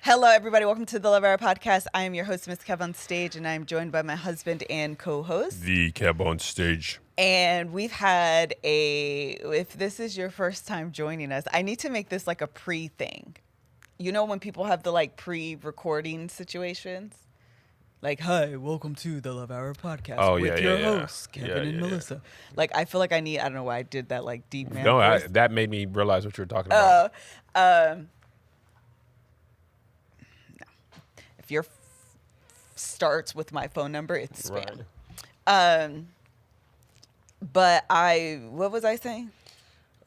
Hello, everybody. Welcome to the Love Hour podcast. I am your host, MrsKevOnStage, and I'm joined by my husband and co-host, the Kev on Stage. And we've had if this is your first time joining us, I need to make this like a pre-thing. You know when people have the like pre-recording situations? Like, hi, welcome to the Love Hour podcast with your hosts, Kevin and Melissa. Like, I feel like I don't know why I did that like deep man. No, that made me realize what you were talking about. No. If your starts with my phone number, it's spam. Right. But what was I saying?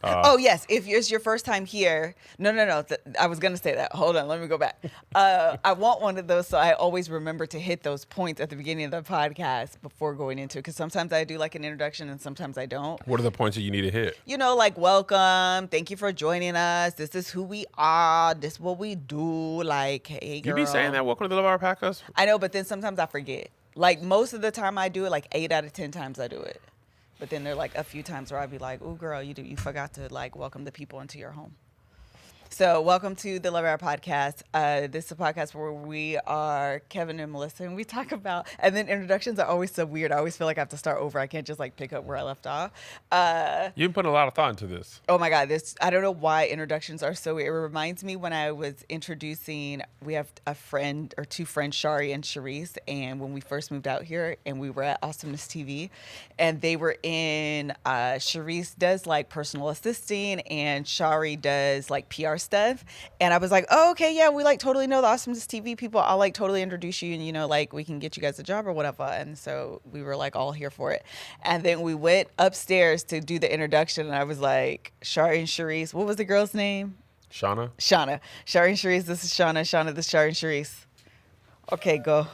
Yes, if it's your first time here. No. I was going to say that. Hold on, let me go back. I want one of those so I always remember to hit those points at the beginning of the podcast before going into it. Because sometimes I do like an introduction and sometimes I don't. What are the points that you need to hit? You know, like welcome. Thank you for joining us. This is who we are. This is what we do. Like, hey, girl. You be saying that, welcome to the Love Hour podcast? I know, but then sometimes I forget. Like most of the time I do it, like 8 out of 10 times I do it. But then there are like a few times where I'd be like, "Ooh, girl, you forgot to like welcome the people into your home." So welcome to the Love Hour podcast. This is a podcast where we are Kevin and Melissa, and we talk about. And then introductions are always so weird. I always feel like I have to start over. I can't just like pick up where I left off. You've put a lot of thought into this. Oh my God, I don't know why introductions are so weird. It reminds me when I was introducing. We have a friend or two friends, Shari and Sharice, and when we first moved out here, and we were at Awesomeness TV, and they were in. Sharice does like personal assisting, and Shari does like PR stuff. And I was like, oh, okay, yeah, we like totally know the Awesomeness TV people. I'll like totally introduce you and, you know, like we can get you guys a job or whatever. And so we were like all here for it. And then we went upstairs to do the introduction. And I was like, Shari and Sharice, what was the girl's name? Shauna. Shari and Sharice, this is Shauna. Shauna, this is Shari and Sharice. Okay, go.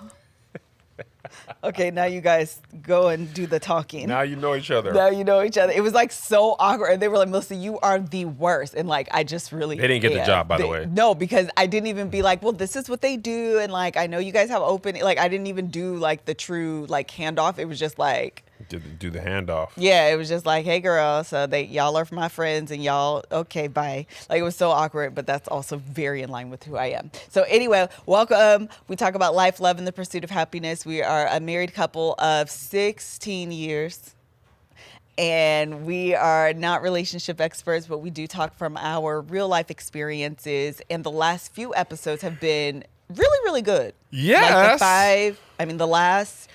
Okay, now you guys go and do the talking. Now you know each other. It was like so awkward. And they were like, Melissa, you are the worst. And like, I just really. They didn't get the job, by the way. No, because I didn't even be like, well, this is what they do. And like, I know you guys have open. Like, I didn't even do like the true like handoff. It was just like. Do the handoff. Yeah, it was just like, hey, girl. So y'all are my friends and y'all, okay, bye. Like, it was so awkward, but that's also very in line with who I am. So anyway, welcome. We talk about life, love, and the pursuit of happiness. We are a married couple of 16 years. And we are not relationship experts, but we do talk from our real life experiences. And the last few episodes have been really, really good. Yes. Like the last,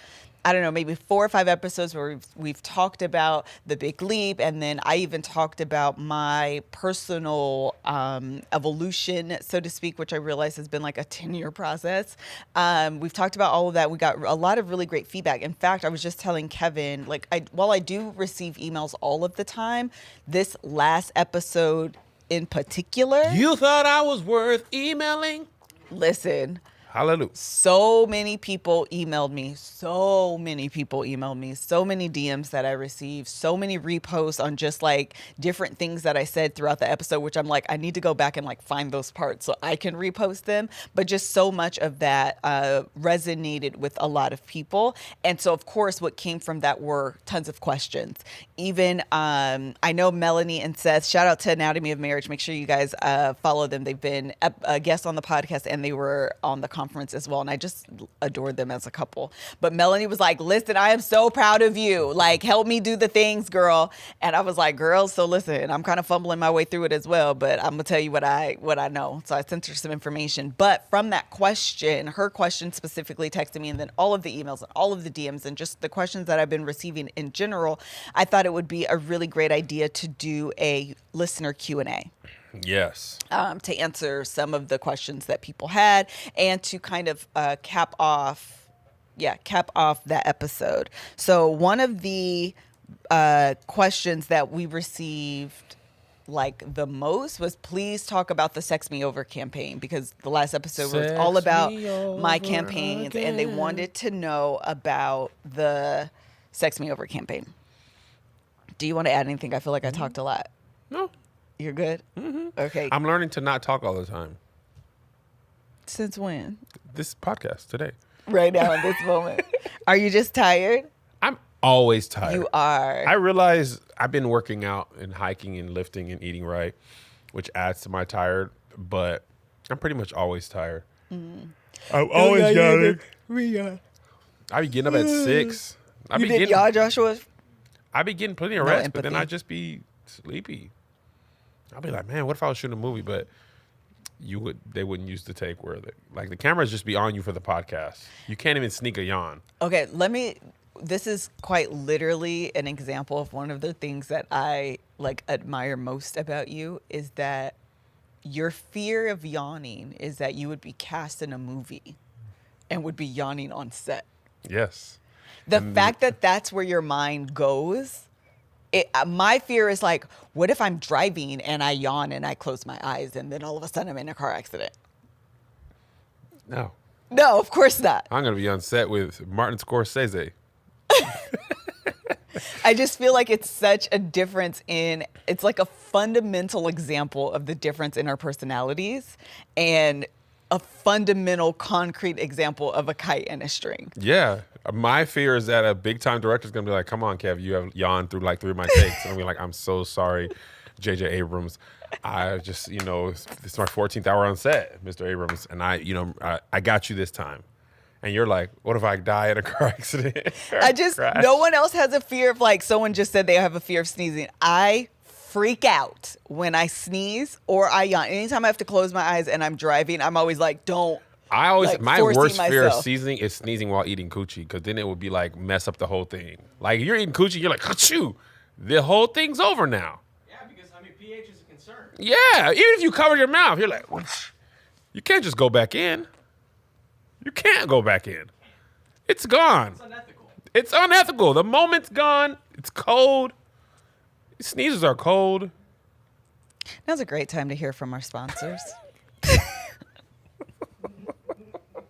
I don't know, maybe 4 or 5 episodes where we've talked about the big leap. And then I even talked about my personal evolution, so to speak, which I realize has been like a 10-year process. We've talked about all of that. We got a lot of really great feedback. In fact, I was just telling Kevin, like, while I do receive emails all of the time, this last episode in particular. You thought I was worth emailing? Listen. Hallelujah. So many people emailed me. So many DMs that I received. So many reposts on just like different things that I said throughout the episode, which I'm like, I need to go back and like find those parts so I can repost them. But just so much of that resonated with a lot of people. And so, of course, what came from that were tons of questions. Even I know Melanie and Seth, shout out to Anatomy of Marriage. Make sure you guys follow them. They've been a guest on the podcast and they were on the conference as well, and I just adored them as a couple. But Melanie was like, listen, I am so proud of you, like, help me do the things, girl. And I was like, girl, so listen, I'm kind of fumbling my way through it as well, but I'm gonna tell you what I know. So I sent her some information. But from that question, her question specifically texted me, and then all of the emails and all of the DMs and just the questions that I've been receiving in general, I thought it would be a really great idea to do a listener Q&A. Yes. To answer some of the questions that people had and to kind of cap off that episode. So one of the questions that we received like the most was, please talk about the Sex Me Over campaign, because the last episode was all about my campaigns again. And they wanted to know about the Sex Me Over campaign. Do you want to add anything? I feel like I talked a lot. No. You're good? Mm-hmm. Okay. I'm learning to not talk all the time. Since when? This podcast today. Right now in this moment. Are you just tired? I'm always tired. You are. I realize I've been working out and hiking and lifting and eating right, which adds to my tired, but I'm pretty much always tired. I'm always yawning. We I be getting up at 6. You did yaw, Joshua? I be getting plenty of No rest, but then empathy. I just be sleepy. I'll be like, man, what if I was shooting a movie, but they wouldn't use the take where the cameras just be on you for the podcast. You can't even sneak a yawn. Okay, this is quite literally an example of one of the things that I admire most about you is that your fear of yawning is that you would be cast in a movie and would be yawning on set. Yes. The fact that that's where your mind goes, my fear is like, what if I'm driving and I yawn and I close my eyes and then all of a sudden I'm in a car accident? No. No, of course not. I'm going to be on set with Martin Scorsese. I just feel like it's such a difference it's like a fundamental example of the difference in our personalities and a fundamental concrete example of a kite and a string. Yeah. My fear is that a big-time director is going to be like, come on, Kev, you have yawned through like 3 of my takes. And I'll be like, I'm so sorry, J.J. Abrams. I just, it's my 14th hour on set, Mr. Abrams. And I got you this time. And you're like, what if I die in a car accident? No one else has a fear of someone just said they have a fear of sneezing. I freak out when I sneeze or I yawn. Anytime I have to close my eyes and I'm driving, I'm always like, don't. My worst fear of sneezing is sneezing while eating coochie, because then it would be like mess up the whole thing. Like you're eating coochie, you're like, achoo, the whole thing's over now. Yeah, because pH is a concern. Yeah, even if you cover your mouth, you're like, you can't just go back in. You can't go back in. It's gone. It's unethical. It's unethical. The moment's gone. It's cold. Sneezes are cold. Now's a great time to hear from our sponsors.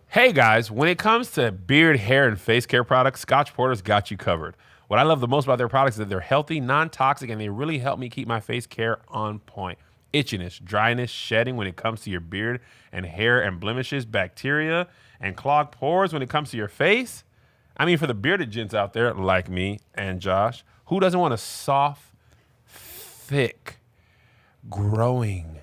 Hey guys, when it comes to beard, hair, and face care products, Scotch Porter's got you covered. What I love the most about their products is that they're healthy, non-toxic, and they really help me keep my face care on point. Itchiness, dryness, shedding when it comes to your beard and hair and blemishes, bacteria, and clogged pores when it comes to your face. I mean, for the bearded gents out there like me and Josh, who doesn't want a soft, thick, growing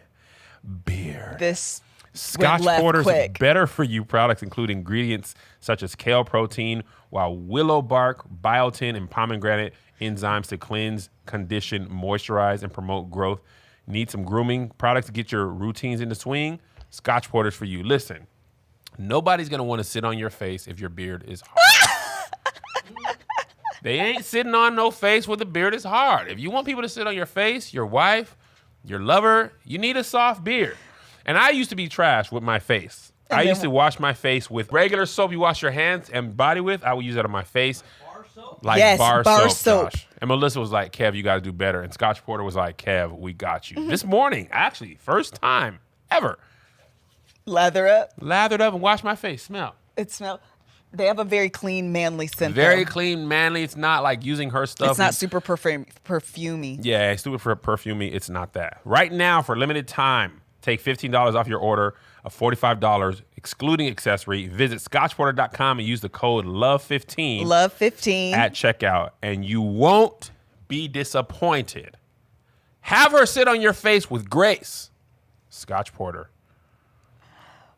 beard? This Scotch went left Porter's quick. better for you products include ingredients such as kale protein, while willow bark, biotin, and pomegranate enzymes to cleanse, condition, moisturize, and promote growth. Need some grooming products to get your routines into swing? Scotch Porter's for you. Listen, nobody's going to want to sit on your face if your beard is hard. They ain't sitting on no face where the beard is hard. If you want people to sit on your face, your wife, your lover, you need a soft beard. And I used to be trash with my face. I used to wash my face with regular soap you wash your hands and body with. I would use that on my face. Bar soap? Like Yes, bar bar soap. soap. Josh. And Melissa was like, Kev, you got to do better. And Scotch Porter was like, Kev, we got you. This morning, actually, first time ever. Lather up. Lathered up and washed my face. Smell. It smells. They have a very clean, manly scent. Very though. clean, manly. It's not like using her stuff. It's not super perfumey. Yeah, it's stupid for perfumey. It's not that. Right now, for limited time, take $15 off your order of $45, excluding accessory. Visit scotchporter.com and use the code LOVE15 Love15 at checkout, and you won't be disappointed. Have her sit on your face with grace. Scotch Porter.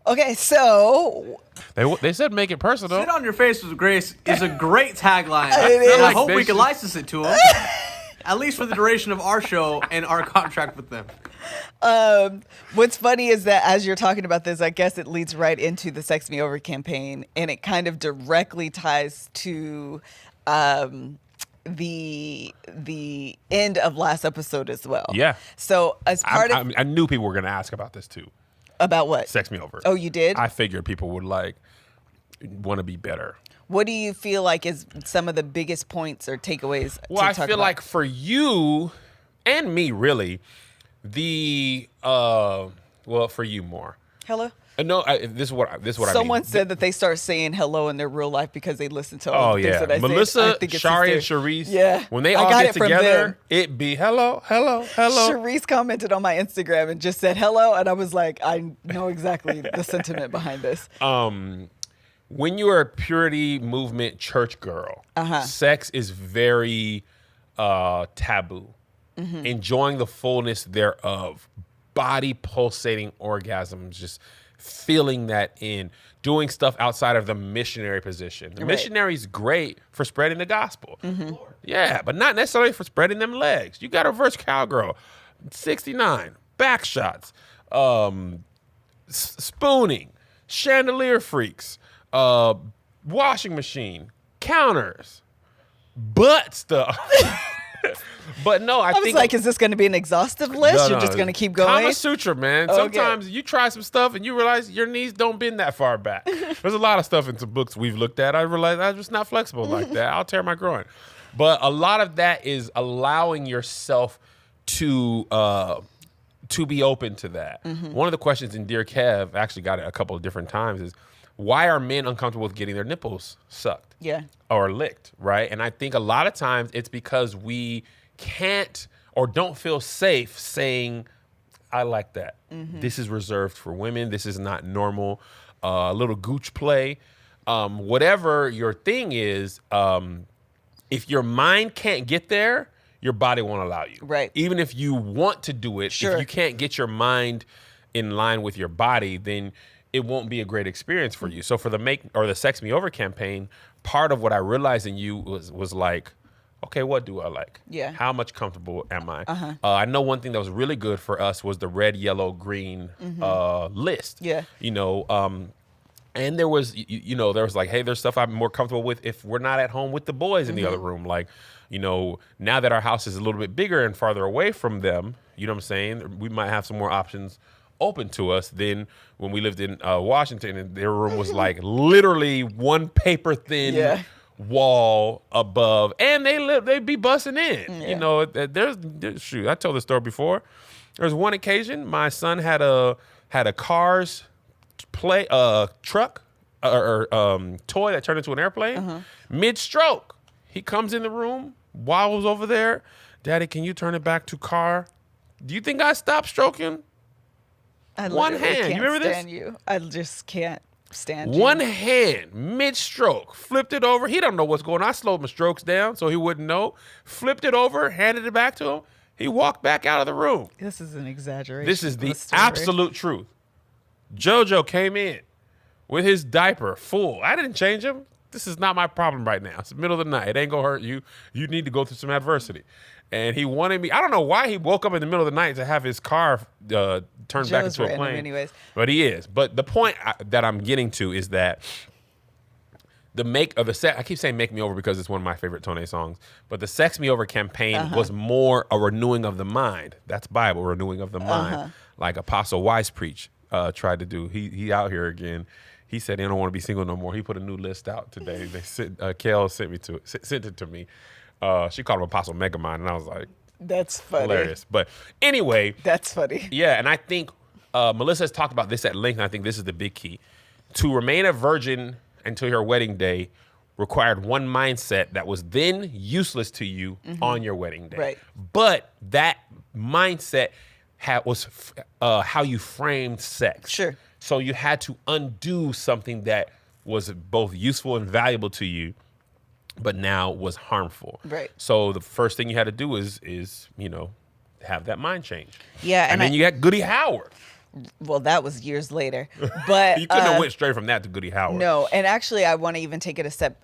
Okay, so They said make it personal. Sit on your face with grace is a great tagline. It And is. I hope They we can should- license it to them. At least for the duration of our show and our contract with them. what's funny is that as you're talking about this, I guess it leads right into the Sex Me Over campaign, and it kind of directly ties to the end of last episode as well. Yeah. So as part of I knew people were going to ask about this too. about what? Sex Me Over. Oh, you did? I figured people would want to be better. What do you feel like is some of the biggest points or takeaways? Well, to I talk feel about? like for you and me, really, for you more. Hello. No, this is what I mean. Someone said that they start saying hello in their real life because they listen to all Oh the things yeah, that I say. Melissa, I think it's Shari, and hysterical. Sharice. Yeah, when they I all got get it from together, them. it be hello. Sharice commented on my Instagram and just said hello, and I was like, I know exactly the sentiment behind this. When you're a purity movement church girl, sex is very taboo. Enjoying the fullness thereof, body pulsating orgasms, just feeling that in, doing stuff outside of the missionary position. The missionary's great for spreading the gospel. Yeah, but not necessarily for spreading them legs. You got a reverse cowgirl, 69, back shots, spooning, chandelier freaks, washing machine, counters, butt stuff. But no, I was think like, is this going to be an exhaustive list? You're just going to keep going? Kama Sutra, man. Okay. Sometimes you try some stuff and you realize your knees don't bend that far back. There's a lot of stuff in some books we've looked at. I realized I'm just not flexible like that. I'll tear my groin. But a lot of that is allowing yourself to be open to that. One of the questions in Dear Kev, I actually got it a couple of different times, is why are men uncomfortable with getting their nipples sucked? Yeah. Or licked, right? And I think a lot of times it's because we can't or don't feel safe saying, I like that. This is reserved for women. This is not normal. A little gooch play. Whatever your thing is, if your mind can't get there, your body won't allow you. Right. Even if you want to do it, Sure. if you can't get your mind in line with your body, then it won't be a great experience for you. So for the Sex Me Over campaign, part of what I realized in you was like, okay, what do I like? Yeah. How much comfortable am I? I know one thing that was really good for us was the red, yellow, green list. Yeah. You know, and there was, there was like, hey, there's stuff I'm more comfortable with if we're not at home with the boys in the other room. Like, now that our house is a little bit bigger and farther away from them, you know what I'm saying? We might have some more options open to us than when we lived in Washington, and their room was like literally one paper thin wall above, and they'd be busting in. There's shoot. I told this story before. There was one occasion my son had a Cars truck or toy that turned into an airplane. Mid-stroke, he comes in the room, waddles over there. Daddy, can you turn it back to car? Do you think I stopped stroking? One hand. You remember this? You. I just can't stand you. One hand, mid-stroke, flipped it over. He don't know what's going on. I slowed my strokes down so he wouldn't know. Flipped it over, handed it back to him. He walked back out of the room. This is an exaggeration. This is the absolute truth. JoJo came in with his diaper full. I didn't change him. This is not my problem right now. It's the middle of the night. It ain't going to hurt you. You need to go through some adversity. And he wanted me. I don't know why he woke up in the middle of the night to have his car turned back into a plane. Anyways. But he is. But the point that I'm getting to is that I keep saying "Make Me Over" because it's one of my favorite Tone songs. But the "Sex Me Over" campaign was more a renewing of the mind. That's Bible, renewing of the mind, like Apostle Wise Preach tried to do. He out here again. He said he don't want to be single no more. He put a new list out today. Kel sent it to me. She called him Apostle Megamind, and I was like, that's funny. Hilarious. But anyway. That's funny. Yeah, and I think Melissa has talked about this at length, and I think this is the big key. To remain a virgin until your wedding day required one mindset that was then useless to you on your wedding day. Right. But that mindset was how you framed sex. Sure. So you had to undo something that was both useful and valuable to you, but now was harmful. Right. So the first thing you had to do is have that mind change. Yeah. And then you got Goody Howard. Well, that was years later. But you couldn't have went straight from that to Goody Howard. No. And actually, I want to even take it a step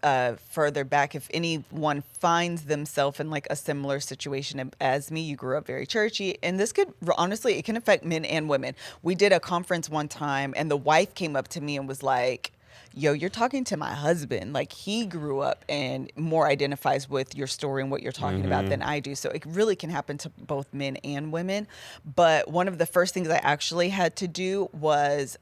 further back. If anyone finds themselves in like a similar situation as me, you grew up very churchy, and this could, honestly, it can affect men and women. We did a conference one time, and the wife came up to me and was like, yo, you're talking to my husband. Like, he grew up and more identifies with your story and what you're talking about than I do. So it really can happen to both men and women. But one of the first things I actually had to do was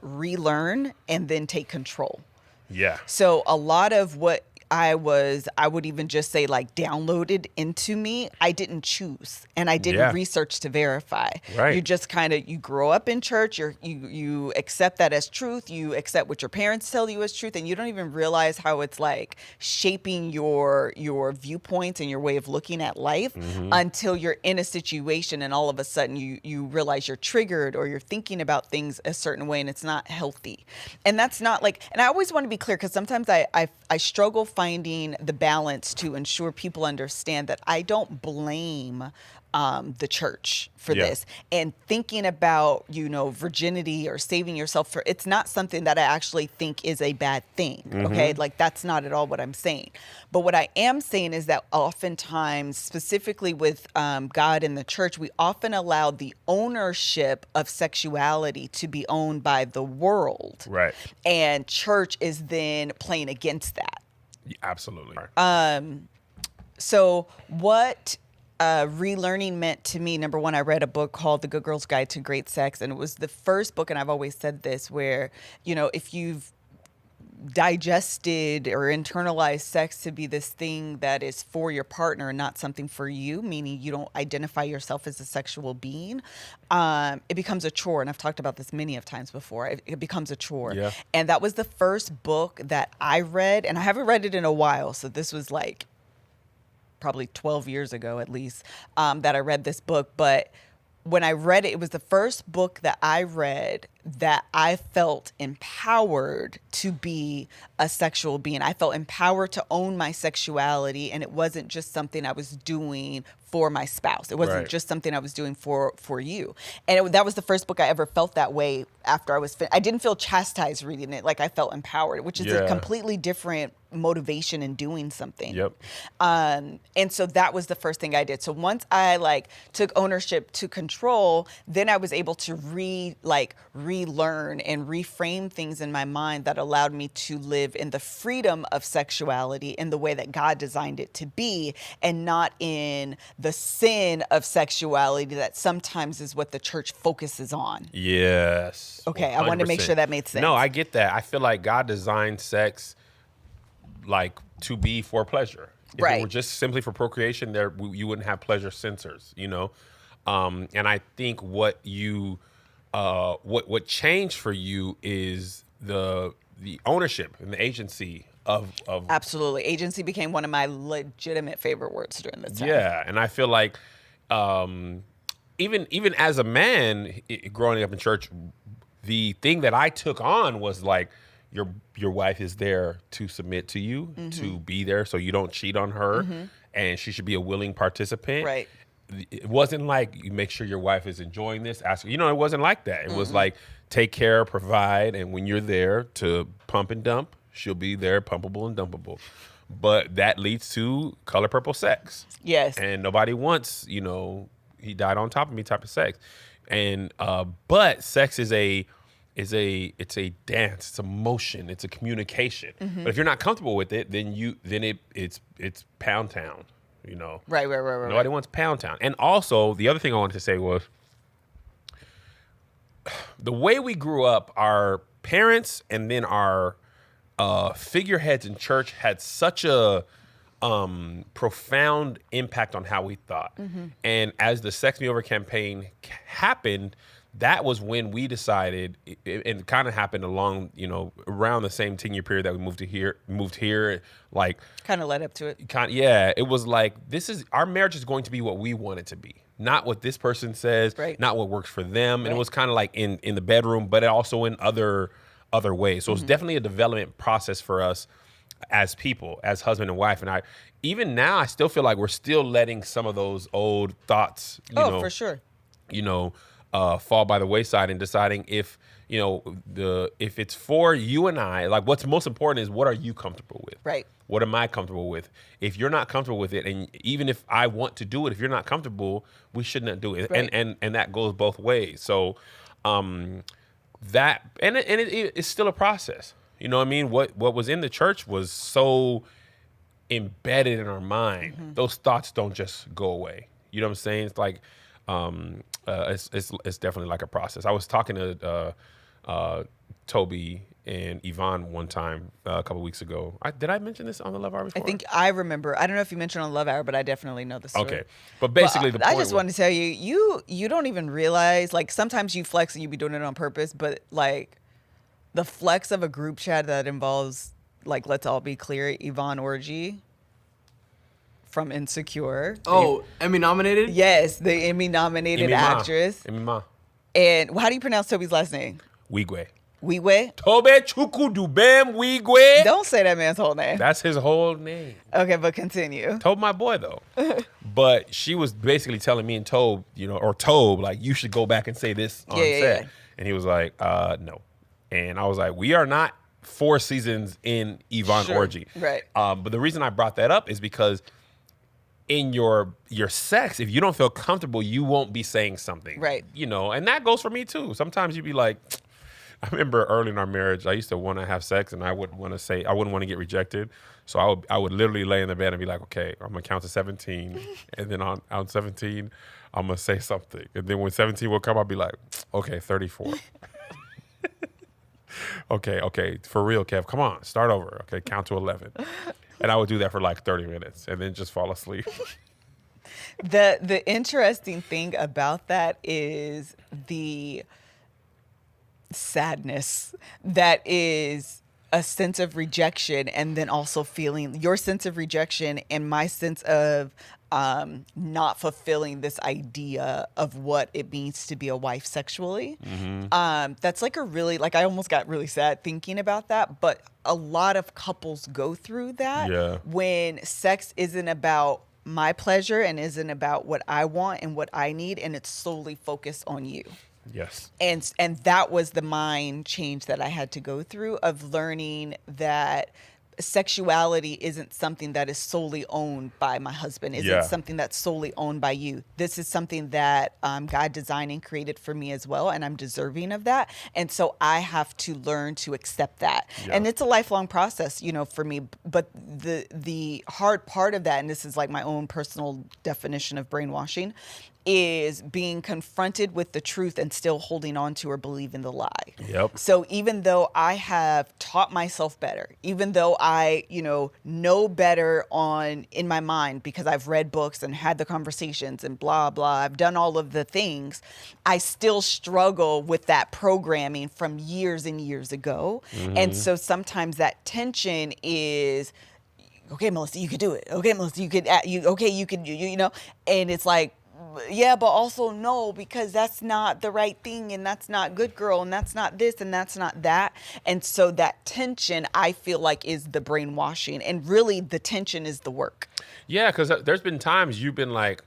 relearn and then take control. Yeah. So a lot of what I would even just say like downloaded into me, I didn't choose, and I didn't research to verify. Right. You just you grow up in church, you accept that as truth, you accept what your parents tell you as truth, and you don't even realize how it's like shaping your viewpoints and your way of looking at life until you're in a situation and all of a sudden you realize you're triggered or you're thinking about things a certain way and it's not healthy. And that's not like, and I always want to be clear because sometimes I struggle finding the balance to ensure people understand that I don't blame the church for this, and thinking about, virginity or saving yourself it's not something that I actually think is a bad thing. Okay. Like, that's not at all what I'm saying. But what I am saying is that oftentimes, specifically with God and the church, we often allow the ownership of sexuality to be owned by the world. Right. And church is then playing against that. Absolutely. So what relearning meant to me, number one, I read a book called The Good Girl's Guide to Great Sex. And it was the first book, and I've always said this, where, if you've digested or internalized sex to be this thing that is for your partner and not something for you, meaning you don't identify yourself as a sexual being, it becomes a chore. And I've talked about this many of times before. It becomes a chore. Yeah. And that was the first book that I read, and I haven't read it in a while. So this was like probably 12 years ago at least, that I read this book. But when I read it, it was the first book that I read that I felt empowered to be a sexual being. I felt empowered to own my sexuality, and it wasn't just something I was doing for my spouse. It wasn't just something I was doing for you. And that was the first book I ever felt that way after I was I didn't feel chastised reading it. Like, I felt empowered, which is a completely different motivation in doing something. Yep. And so that was the first thing I did. So once I took ownership to control, then I was able to relearn and reframe things in my mind that allowed me to live in the freedom of sexuality in the way that God designed it to be, and not in the sin of sexuality that sometimes is what the church focuses on. Yes. Okay, 100%. I wanted to make sure that made sense. No, I get that. I feel like God designed sex to be for pleasure. If it were just simply for procreation, you wouldn't have pleasure sensors, And I think what changed for you is the ownership and the agency of Absolutely. Agency became one of my legitimate favorite words during this time. Yeah, and I feel like even as a man growing up in church, the thing that I took on was like, your wife is there to submit to you, to be there so you don't cheat on her, and she should be a willing participant. Right. It wasn't like, you make sure your wife is enjoying this. It wasn't like that. It was like, take care, provide, and when you're there to pump and dump, she'll be there, pumpable and dumpable. But that leads to color purple sex. Yes. And nobody wants, he died on top of me type of sex. And but sex is it's a dance, it's a motion, it's a communication. But if you're not comfortable with it, then it's Pound Town, Right. Nobody wants Pound Town. And also, the other thing I wanted to say was, the way we grew up, our parents and then our figureheads in church had such a profound impact on how we thought. And as the Sex Me Over campaign happened, that was when we decided, it kind of happened along, around the same 10-year period that we moved here, like kind of led up to it. It was like, our marriage is going to be what we want it to be, not what this person says, not what works for them. And it was kind of like in the bedroom, but also in other ways. So it's definitely a development process for us as people, as husband and wife. And even now, I still feel like we're still letting some of those old thoughts, for sure, fall by the wayside, and deciding if it's for you and I, like, what's most important is, what are you comfortable with? Right. What am I comfortable with? If you're not comfortable with it, and even if I want to do it, if you're not comfortable, we shouldn't do it. Right. And that goes both ways. So it's still a process. You know what I mean? What was in the church was so embedded in our mind. Those thoughts don't just go away. You know what I'm saying? It's like it's definitely like a process. I was talking to Toby and Yvonne one time a couple weeks ago. Did I mention this on the Love Hour before? I think I remember. I don't know if you mentioned on Love Hour, but I definitely know the story. Okay. But basically the point I just want to tell you don't even realize, like, sometimes you flex and you be doing it on purpose, but like the flex of a group chat that involves, like, let's all be clear, Yvonne Orji from Insecure. Oh, Emmy nominated? Yes, the Emmy nominated actress. Emmy Ma. And how do you pronounce Toby's last name? Wigwe. Weegwe? Tobe Chukudubem Wigwe. Don't say that man's whole name. That's his whole name. Okay, but continue. Tobe, my boy, though. But she was basically telling me and Tobe, or Tobe, like, you should go back and say this on set. Yeah. And he was like, no. And I was like, we are not 4 seasons in Yvonne Orgy. Right. But the reason I brought that up is because in your sex, if you don't feel comfortable, you won't be saying something. Right. And that goes for me too. Sometimes you'd be like, I remember early in our marriage, I used to want to have sex and I wouldn't want to get rejected. So I would literally lay in the bed and be like, okay, I'm going to count to 17. And then on 17, I'm going to say something. And then when 17 will come, I'll be like, okay, 34. Okay, for real, Kev, come on, start over. Okay, count to 11. And I would do that for like 30 minutes and then just fall asleep. The interesting thing about that is the sadness that is a sense of rejection, and then also feeling your sense of rejection and my sense of not fulfilling this idea of what it means to be a wife sexually. Mm-hmm. That's like I almost got really sad thinking about that, but a lot of couples go through that when sex isn't about my pleasure and isn't about what I want and what I need, and it's solely focused on you. Yes. And that was the mind change that I had to go through, of learning that sexuality isn't something that is solely owned by my husband. Isn't something that's solely owned by you. This is something that God designed and created for me as well, and I'm deserving of that. And so I have to learn to accept that. Yeah. And it's a lifelong process, for me. But the hard part of that, and this is like my own personal definition of brainwashing, is being confronted with the truth and still holding on to or believing the lie. Yep. So even though I have taught myself better, even though I, know better in my mind because I've read books and had the conversations and blah, blah, I've done all of the things, I still struggle with that programming from years and years ago. Mm-hmm. And so sometimes that tension is, okay, Melissa, you could do it. Okay, Melissa, you could, you could, and it's like, yeah, but also no, because that's not the right thing, and that's not good, girl, and that's not this, and that's not that. And so that tension, I feel like, is the brainwashing, and really the tension is the work. Yeah, because there's been times you've been like,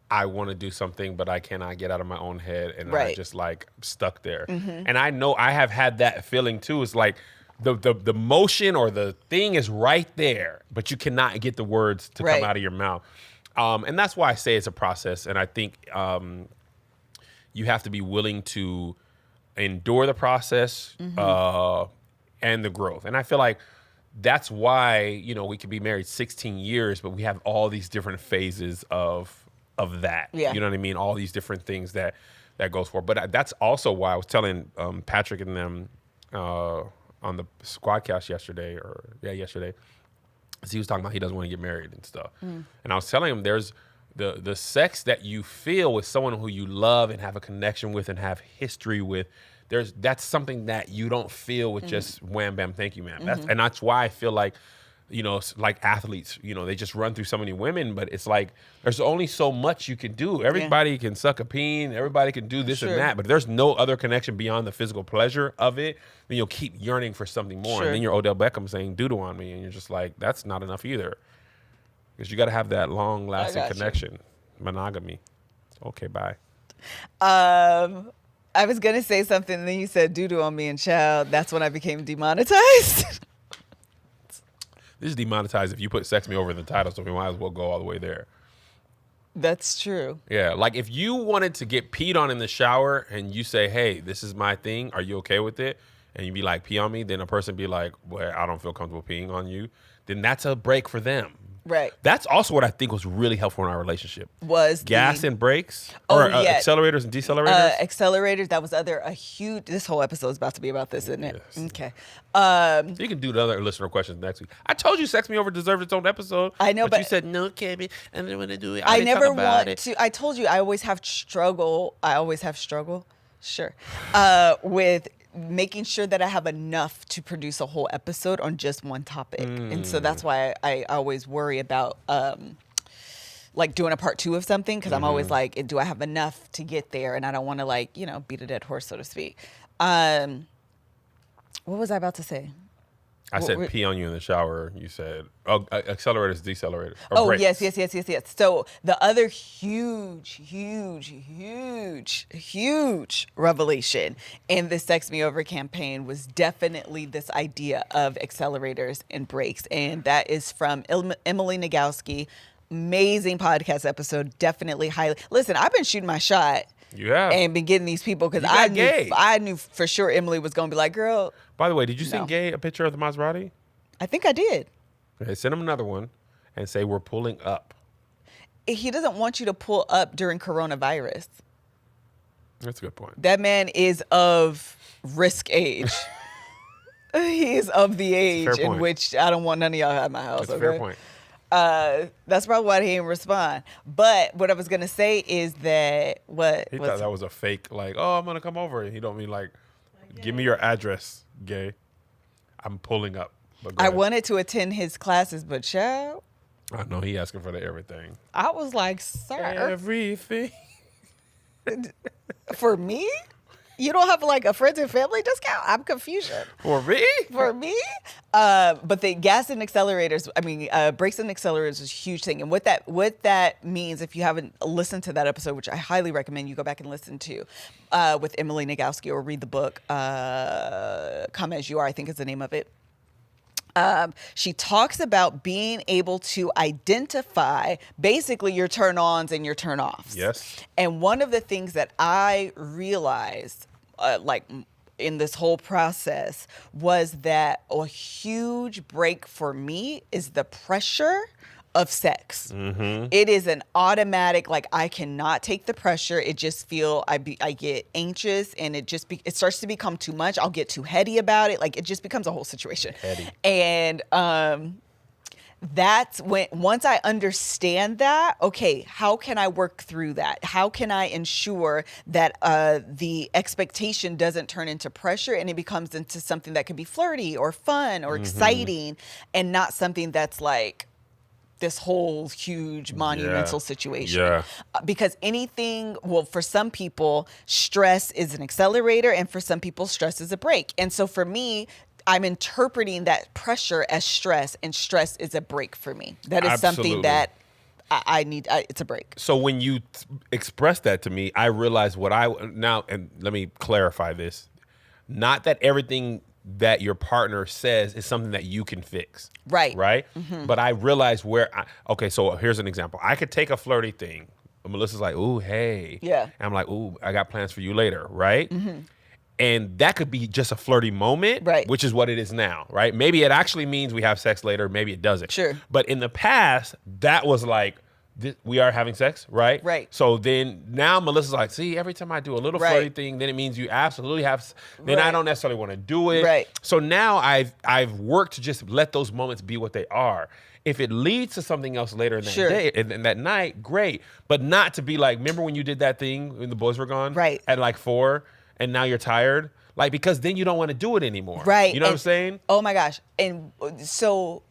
I want to do something, but I cannot get out of my own head, and I just like stuck there. Mm-hmm. And I know I have had that feeling too. It's like the motion or the thing is right there, but you cannot get the words to come out of your mouth. And that's why I say it's a process. And I think you have to be willing to endure the process and the growth. And I feel like that's why, we could be married 16 years, but we have all these different phases of that. Yeah. You know what I mean? All these different things that goes for. But that's also why I was telling Patrick and them on the Squadcast yesterday. He was talking about he doesn't want to get married and stuff. Mm. And I was telling him there's the sex that you feel with someone who you love and have a connection with and have history with. That's something that you don't feel with just wham, bam, thank you, ma'am. Mm-hmm. And that's why I feel like, like athletes, they just run through so many women, but it's like there's only so much you can do. Everybody can suck a peen. Everybody can do this and that, but there's no other connection beyond the physical pleasure of it. Then you'll keep yearning for something more. And then you're Odell Beckham saying doodle on me, and you're just like, that's not enough either. Because you got to have that long-lasting connection. Monogamy. Okay, bye. I was going to say something, and then you said doodle on me, and child, that's when I became demonetized. This is demonetized if you put sex me over in the title, so we might as well go all the way there. That's true. Yeah, like if you wanted to get peed on in the shower and you say, hey, this is my thing, are you okay with it? And you be like, pee on me, then a person be like, well, I don't feel comfortable peeing on you. Then that's a break for them. Right. That's also what I think was really helpful in our relationship. Was gas and brakes, or accelerators and decelerators. Accelerators. That was a huge. This whole episode is about to be about this, isn't it? Yes. Okay. You can do the other listener questions next week. I told you, Sex Me Over deserved its own episode. I know, but you said no, Kevin. I didn't want to do it. I never want to. I told you, I always have struggle. Sure. With making sure that I have enough to produce a whole episode on just one topic. And so that's why I always worry about like doing a part 2 of something, because I'm always like, do I have enough to get there? And I don't want to beat a dead horse, so to speak. What was I about to say? I said pee on you in the shower. You said, accelerators, decelerators. Or Oh, brakes. yes. So the other huge revelation in the Sex Me Over campaign was definitely this idea of accelerators and brakes. And that is from Emily Nagoski. Amazing podcast episode. Definitely highly. Listen, I've been shooting my shot. You have. And been getting these people because I knew for sure Emily was going to be like, girl. By the way, did you send No. Gay a picture of the Maserati? I think I did. Okay, send him another one and say we're pulling up. He doesn't want you to pull up during coronavirus. That's a good point. That man is of risk age. He is of the age in which I don't want none of y'all at my house. That's a fair point. That's probably why he didn't respond. But what I was gonna say is that He thought that was a fake, like, oh, I'm gonna come over. He don't mean like, give me your address, Gay. I'm pulling up. I wanted to attend his classes, but child, I know he asking for everything. I was like, sir, everything. For me? You don't have like a friends and family discount? I'm confused. For me? For me? But the gas and accelerators, brakes and accelerators is a huge thing. And what that means, if you haven't listened to that episode, which I highly recommend you go back and listen to, with Emily Nagoski, or read the book, Come As You Are, I think is the name of it. She talks about being able to identify basically your turn-ons and your turn-offs. Yes. And one of the things that I realized, in this whole process, was that a huge break for me is the pressure of sex. Mm-hmm. It is an automatic, like, I cannot take the pressure. It just I get anxious, and it starts to become too much. I'll get too heady about it. Like, it just becomes a whole situation. Heady. And that's when, once I understand that, okay, how can I work through that? How can I ensure that the expectation doesn't turn into pressure and it becomes into something that can be flirty or fun or exciting, and not something that's like this whole huge monumental situation. Yeah. Because for some people, stress is an accelerator, and for some people, stress is a brake. And so for me, I'm interpreting that pressure as stress, and stress is a break for me. That is something that I need. It's a break. So when you expressed that to me, I realized and let me clarify this. Not that everything that your partner says is something that you can fix. Right. Right? Mm-hmm. But I realized so here's an example. I could take a flirty thing. Melissa's like, ooh, hey. Yeah. And I'm like, ooh, I got plans for you later, right? Mm-hmm. And that could be just a flirty moment, right, which is what it is now, right? Maybe it actually means we have sex later. Maybe it doesn't. Sure. But in the past, that was like, we are having sex, right? Right. So then now Melissa's like, see, every time I do a little flirty thing, then it means you absolutely have. Then I don't necessarily want to do it. Right. So now I've worked to just let those moments be what they are. If it leads to something else later in that day and that night, great. But not to be like, remember when you did that thing when the boys were gone? Right. At like 4, and now you're tired? Like, because then you don't want to do it anymore. Right. You know what I'm saying? Oh my gosh. And so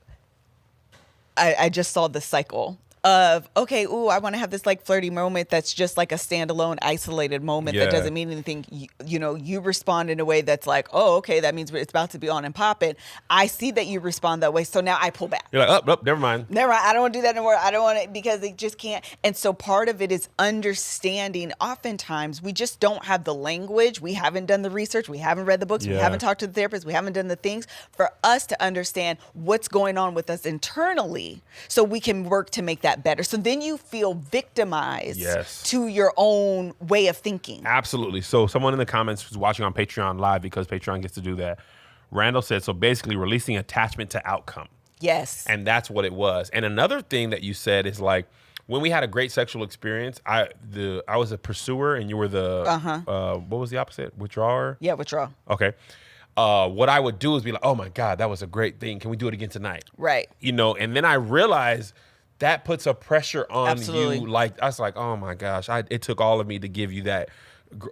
I just saw the cycle of, okay, I want to have this like flirty moment that's just like a standalone, isolated moment that doesn't mean anything. You respond in a way that's like, oh, okay, that means it's about to be on and popping. I see that you respond that way, so now I pull back. You're like, oh, never mind. Never mind. I don't want to do that anymore. I don't want it, because they just can't. And so part of it is understanding. Oftentimes, we just don't have the language. We haven't done the research. We haven't read the books. We haven't talked to the therapist. We haven't done the things for us to understand what's going on with us internally, so we can work to make that better. So then you feel victimized to your own way of thinking. Absolutely. So someone in the comments who's watching on Patreon Live, because Patreon gets to do that, Randall said, so basically releasing attachment to outcome. Yes. And that's what it was. And another thing that you said is like, when we had a great sexual experience, I was a pursuer and you were the, what was the opposite? Withdrawer? Yeah, withdraw. Okay. What I would do is be like, oh my God, that was a great thing. Can we do it again tonight? Right. And then I realized that puts a pressure on Absolutely. you. Like, I was like, oh my gosh, it took all of me to give you that,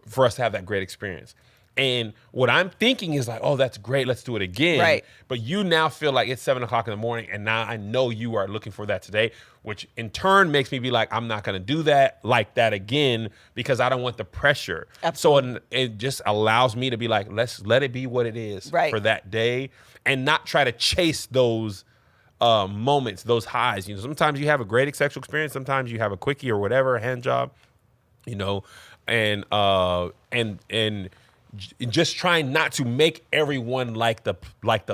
for us to have that great experience. And what I'm thinking is like, oh, that's great. Let's do it again. Right. But you now feel like it's 7 o'clock in the morning, and now I know you are looking for that today, which in turn makes me be like, I'm not going to do that like that again because I don't want the pressure. Absolutely. So it just allows me to be like, let's let it be what it is for that day and not try to chase those moments, those highs. You know, sometimes you have a great sexual experience. Sometimes you have a quickie or whatever, a hand job, you know, and just trying not to make everyone like the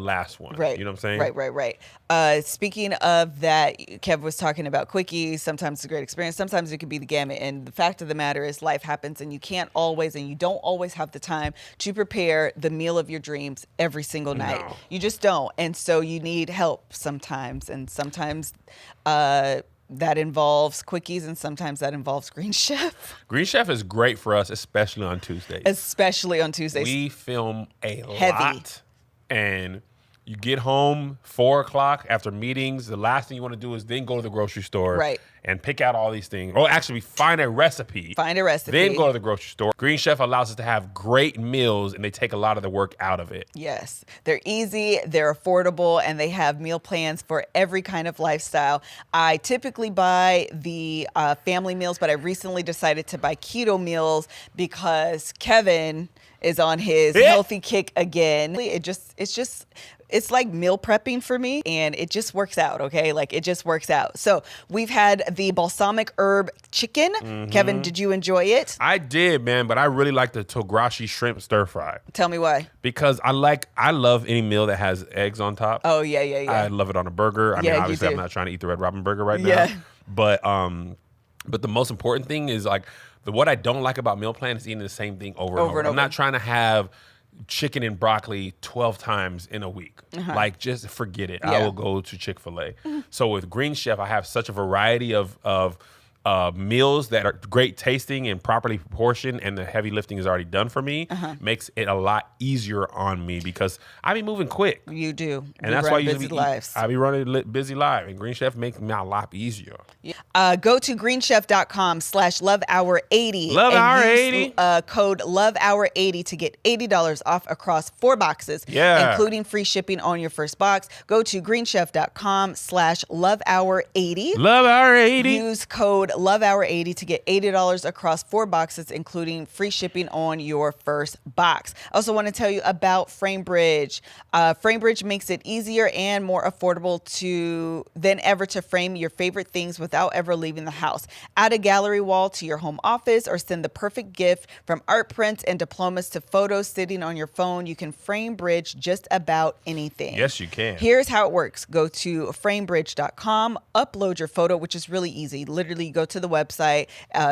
last one. Right. You know what I'm saying? Right. Speaking of that, Kev was talking about quickies. Sometimes it's a great experience. Sometimes it can be the gamut. And the fact of the matter is life happens and you can't always and you don't always have the time to prepare the meal of your dreams every single night. No. You just don't. And so you need help sometimes. And sometimes that involves quickies and sometimes that involves GreenChef. GreenChef is great for us, especially on Tuesdays. We film a Heavy. lot, and you get home 4 o'clock after meetings. The last thing you want to do is then go to the grocery store and pick out all these things. Or actually find a recipe. Then go to the grocery store. GreenChef allows us to have great meals, and they take a lot of the work out of it. Yes. They're easy, they're affordable, and they have meal plans for every kind of lifestyle. I typically buy the family meals, but I recently decided to buy keto meals because Kevin is on his healthy kick again. It's like meal prepping for me, and it just works out, okay? Like, it just works out. So we've had the balsamic herb chicken. Mm-hmm. Kevin, did you enjoy it? I did, man, but I really like the togashi shrimp stir fry. Tell me why. Because I love any meal that has eggs on top. Oh, yeah. I love it on a burger. I mean, obviously, I'm not trying to eat the Red Robin burger right now. But the most important thing is, like, what I don't like about meal plan is eating the same thing over and over. I'm not trying to have chicken and broccoli 12 times in a week. Like, just forget it. I will go to Chick-fil-A. So with GreenChef, I have such a variety of meals that are great tasting and properly proportioned, and the heavy lifting is already done for me. Makes it a lot easier on me because I be moving quick. You do. And that's why busy lives. I be running busy live, and GreenChef makes me a lot easier. Go to greenchef.com/lovehour80. LoveHour80. Code LoveHour80 to get $80 off across 4 boxes, including free shipping on your first box. Go to greenchef.com/lovehour80. LoveHour80. Use code LoveHour80 to get $80 across 4 boxes, including free shipping on your first box. I also want to tell you about Framebridge. Framebridge makes it easier and more affordable than ever to frame your favorite things without ever leaving the house. Add a gallery wall to your home office or send the perfect gift. From art prints and diplomas to photos sitting on your phone, you can Framebridge just about anything. Yes, you can. Here's how it works. Go to framebridge.com, upload your photo, which is really easy. Literally, you go to the website,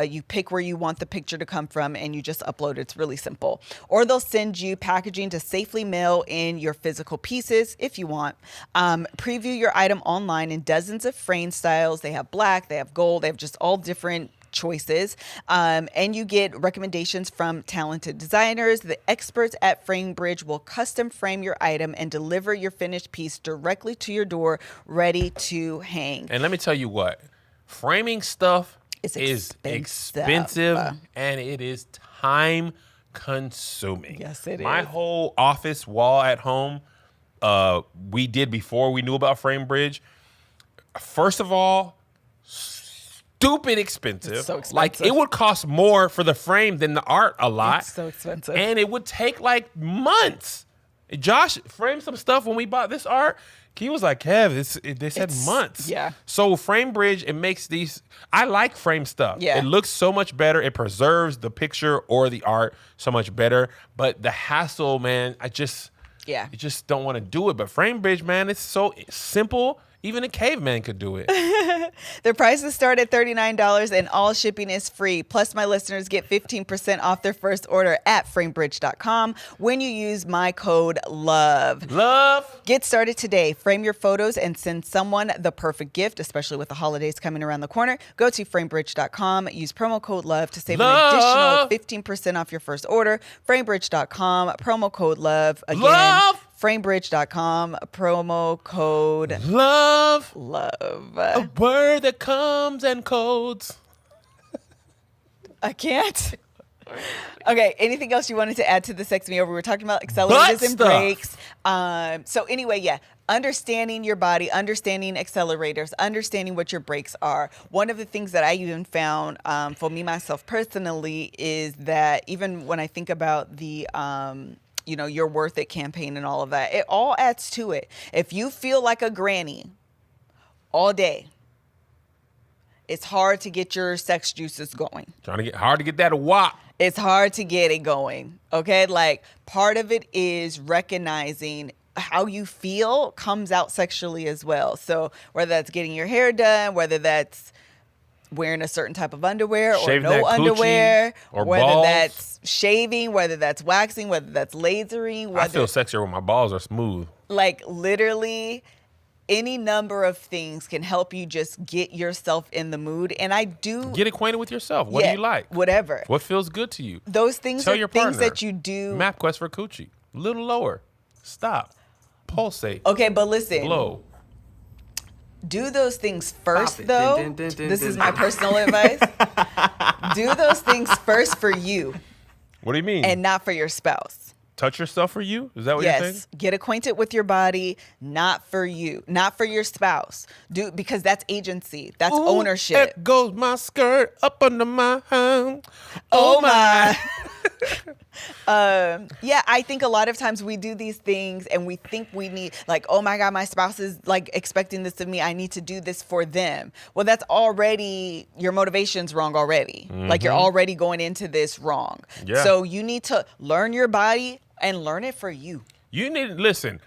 you pick where you want the picture to come from, and you just upload it. It's really simple. Or they'll send you packaging to safely mail in your physical pieces if you want. Preview your item online in dozens of frame styles. They have black, they have gold, they have just all different choices, and you get recommendations from talented designers. The experts at Framebridge will custom frame your item and deliver your finished piece directly to your door, ready to hang. And let me tell you what, framing stuff is expensive and it is time consuming. Yes, it is. My whole office wall at home, we did before we knew about Framebridge. First of all, stupid expensive. It's so expensive. Like, it would cost more for the frame than the art a lot. It's so expensive. And it would take like months. Josh framed some stuff when we bought this art. He was like, Kev, they said months. Yeah. So Framebridge, it makes these, I like frame stuff. Yeah. It looks so much better. It preserves the picture or the art so much better. But the hassle, man, you just don't want to do it. But Framebridge, man, it's so simple. Even a caveman could do it. The prices start at $39 and all shipping is free. Plus, my listeners get 15% off their first order at framebridge.com when you use my code LOVE. Get started today. Frame your photos and send someone the perfect gift, especially with the holidays coming around the corner. Go to framebridge.com. Use promo code LOVE to save an additional 15% off your first order. Framebridge.com, promo code LOVE. Again, Framebridge.com, promo code LOVE. A word that comes and codes. I can't. Okay, anything else you wanted to add to the Sex Me Over? We're talking about accelerators and brakes. So anyway, yeah, understanding your body, understanding accelerators, understanding what your brakes are. One of the things that I even found for me, myself personally, is that even when I think about the You're Worth It campaign and all of that, it all adds to it. If you feel like a granny all day, it's hard to get your sex juices going. Hard to get that wop. It's hard to get it going. Okay. Like, part of it is recognizing how you feel comes out sexually as well. So whether that's getting your hair done, whether that's wearing a certain type of underwear or Shaving no that coochie underwear, or whether balls. that's shaving, whether that's waxing, whether that's lasering. I feel sexier when my balls are smooth. Like, literally any number of things can help you just get yourself in the mood. And I do Get acquainted with yourself. What do you like? Whatever. What feels good to you? Those things Tell are your things partner. that you do. MapQuest for coochie. A little lower. Stop. Pulsate. Okay, but listen. Blow. Do those things first, Stop it. though. Dun, dun, dun, This dun, is dun. my personal advice. Do those things first for you What do you mean? and not for your spouse. Touch yourself for you? Is that what you're saying? Yes, get acquainted with your body, not for you, not for your spouse. Because that's agency, that's Ooh, ownership. There goes my skirt up under my hand. Oh my. Yeah, I think a lot of times we do these things and we think we need, like, oh my God, my spouse is like expecting this of me. I need to do this for them. Well, that's already, your motivation's wrong already. Like, you're already going into this wrong. Yeah. So you need to learn your body and learn it for you. You need to listen.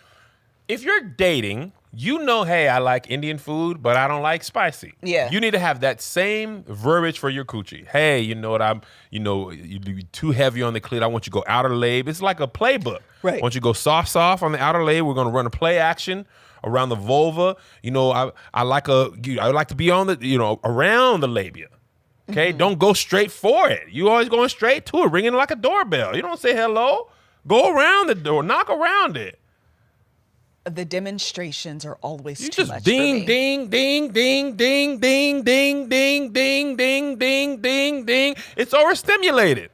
If you're dating, you know, hey, I like Indian food, but I don't like spicy. Yeah. You need to have that same verbiage for your coochie. Hey, you know what? You do too heavy on the clit. I want you to go outer lab. It's like a playbook. Right. I want you to go soft on the outer lab. We're gonna run a play action around the vulva. You know, I like to be on the around the labia. Okay, don't go straight for it. You always going straight to it, ringing like a doorbell. You don't say hello. Go around the door, knock around it. The demonstrations are always You too just much ding, for me. ding, ding, ding, ding, ding, ding, ding, ding, ding, ding, ding, ding. It's overstimulated.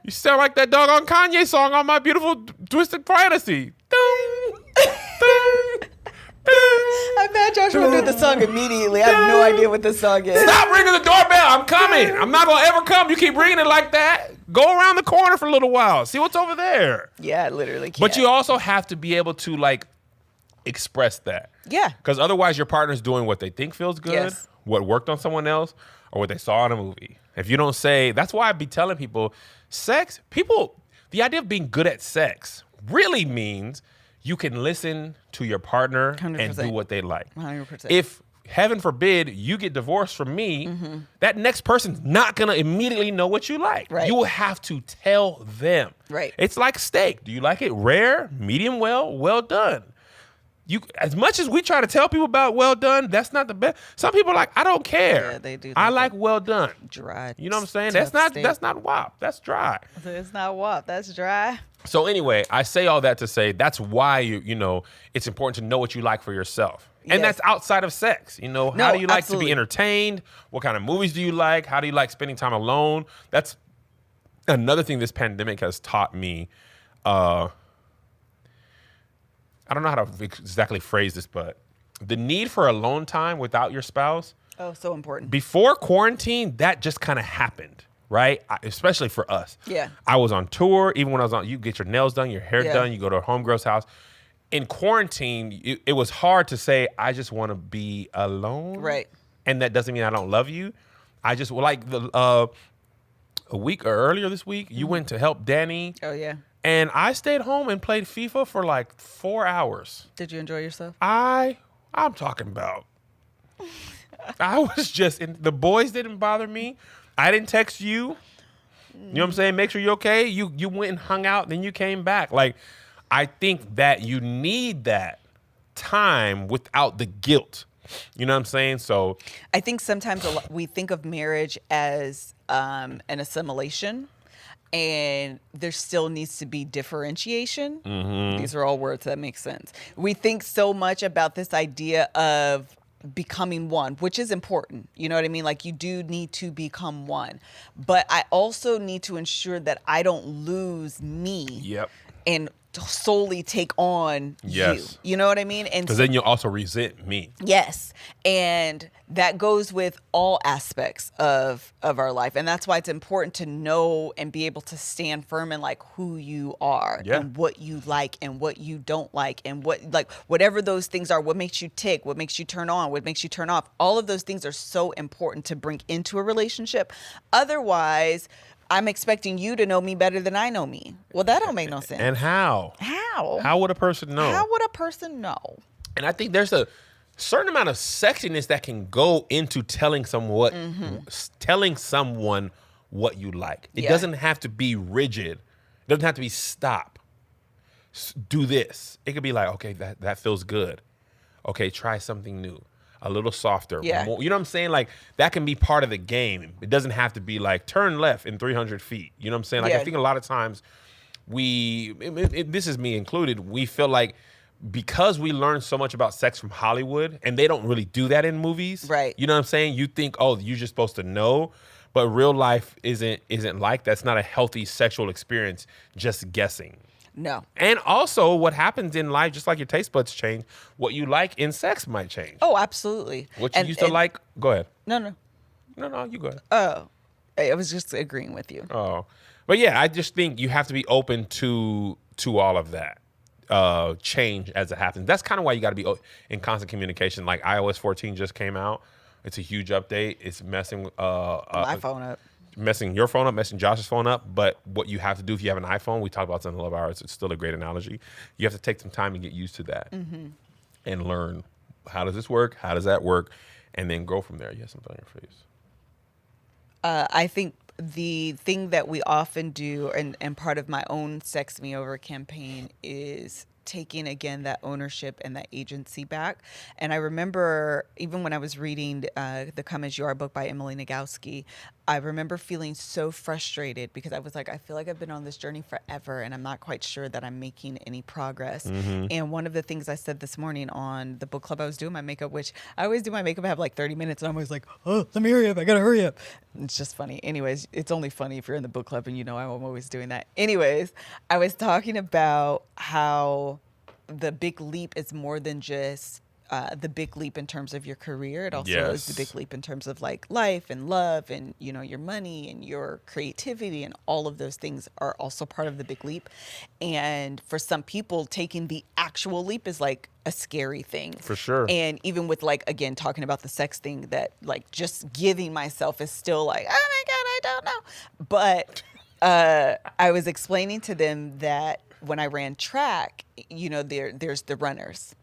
You sound like that doggone Kanye song on My Beautiful Twisted Fantasy. Ding, ding, I bet Josh will do the song immediately. I have no idea what the song is. Stop ringing the doorbell. I'm coming. I'm not going to ever come. You keep ringing it like that. Go around the corner for a little while. See what's over there. Yeah, I literally can't. But you also have to be able to, like, express that. Yeah. Because otherwise your partner's doing what they think feels good, Yes. what worked on someone else, or what they saw in a movie. If you don't say, that's why I be telling people, the idea of being good at sex really means you can listen to your partner and 100%. do what they like. 100%. If, heaven forbid, you get divorced from me, that next person's not going to immediately know what you like. Right. You will have to tell them. Right. It's like steak. Do you like it rare, medium well done? As much as we try to tell people about well done, that's not the best. Some people are like, I don't care. Yeah, they do. I like well done. Dry. You know what I'm saying? tough That's steak. not WAP. That's dry. It's not WAP. That's dry. So anyway, I say all that to say that's why it's important to know what you like for yourself. And Yes. that's outside of sex. How No, do you like to absolutely. be entertained? What kind of movies do you like? How do you like spending time alone? That's another thing this pandemic has taught me. I don't know how to exactly phrase this, but the need for alone time without your spouse. Oh, so important. Before quarantine, that just kind of happened, right? Especially for us. Yeah. I was on tour. Even when I was on, you get your nails done, your hair Yeah. done, you go to a homegirl's house. In quarantine, it was hard to say, I just want to be alone. Right. And that doesn't mean I don't love you. I just, like a week or earlier this week, you went to help Danny. Oh, yeah. And I stayed home and played FIFA for like 4 hours. Did you enjoy yourself? I'm talking about. I was just the boys didn't bother me. I didn't text you. You know what I'm saying? Make sure you're okay. You went and hung out, then you came back. Like, I think that you need that time without the guilt. You know what I'm saying? So I think sometimes we think of marriage as an assimilation, and there still needs to be differentiation. These are all words that make sense. We think so much about this idea of becoming one, which is important. You know what I mean? Like, you do need to become one. But I also need to ensure that I don't lose me. Yep. And solely take on Yes. you. You know what I mean? And Because then you'll also resent me. yes. And that goes with all aspects of our life. And that's why it's important to know and be able to stand firm in like who you are and what you like and what you don't like and what, like, whatever those things are, what makes you tick, what makes you turn on, what makes you turn off. All of those things are so important to bring into a relationship. Otherwise, I'm expecting you to know me better than I know me. Well, that don't make no sense. And how? How? How would a person know? How would a person know? And I think there's a certain amount of sexiness that can go into telling someone what you like. It doesn't have to be rigid. It doesn't have to be stop. Do this. It could be like, okay, that feels good. Okay, try something new. A little softer. Yeah. More, you know what I'm saying? Like, that can be part of the game. It doesn't have to be like, turn left in 300 feet. You know what I'm saying? Like, I think a lot of times this is me included, we feel like because we learn so much about sex from Hollywood, and they don't really do that in movies. Right. You know what I'm saying? You think, oh, you're just supposed to know. But real life isn't like that. It's not a healthy sexual experience, just guessing. No. And also, what happens in life, just like your taste buds change, what you like in sex might change. Oh, absolutely. What you used to like, go ahead. No, You go ahead. Oh, I was just agreeing with you. Oh. But yeah, I just think you have to be open to all of that change as it happens. That's kind of why you got to be in constant communication. Like, iOS 14 just came out. It's a huge update. It's messing My phone up. Messing your phone up, messing Josh's phone up. But what you have to do if you have an iPhone, we talked about this in the Love Hours, it's still a great analogy. You have to take some time to get used to that and learn, how does this work? How does that work? And then go from there. You have something on your face. I think the thing that we often do, and part of my own Sex Me Over campaign, is taking again that ownership and that agency back. And I remember even when I was reading the Come As You Are book by Emily Nagoski, I remember feeling so frustrated because I was like, I feel like I've been on this journey forever and I'm not quite sure that I'm making any progress. And one of the things I said this morning on the book club, I was doing my makeup, which I always do my makeup, I have like 30 minutes and I'm always like, oh, let me hurry up, I gotta hurry up. It's just funny. Anyways, it's only funny if you're in the book club and you know I'm always doing that. Anyways, I was talking about how the big leap is more than just the big leap in terms of your career. It also is the big leap in terms of like life and love and, you know, your money and your creativity, and all of those things are also part of the big leap. And for some people, taking the actual leap is like a scary thing. For sure. And even with like, again, talking about the sex thing, that like just giving myself is still like, oh my God, I don't know. But I was explaining to them that when I ran track, you know, there's the runners.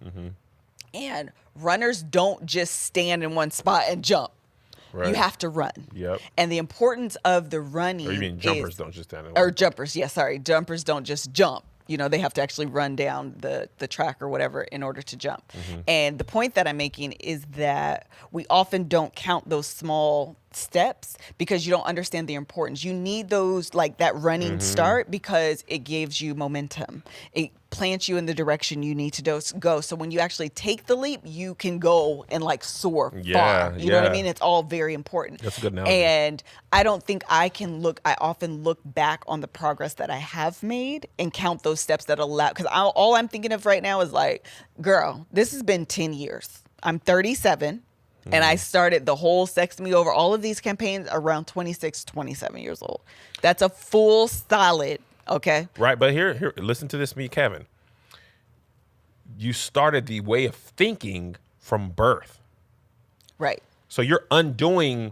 And runners don't just stand in one spot and jump. Right. You have to run. Yep. And the importance of the running. Or you mean jumpers don't just stand in one. Or jumpers, yeah, sorry. Jumpers don't just jump. You know, they have to actually run down the track or whatever in order to jump. And the point that I'm making is that we often don't count those small steps because you don't understand the importance. You need those, like that running start, because it gives you momentum. It plants you in the direction you need to go. So when you actually take the leap, you can go and like soar far. You know what I mean? It's all very important. That's a good analogy. And I don't think I often look back on the progress that I have made and count those steps that allow, because all I'm thinking of right now is like, girl, this has been 10 years. I'm 37. And I started the whole Sex Me Over, all of these campaigns around 26, 27 years old. That's a full solid, okay? Right, but here, listen to this, me, Kevin. You started the way of thinking from birth. Right. So you're undoing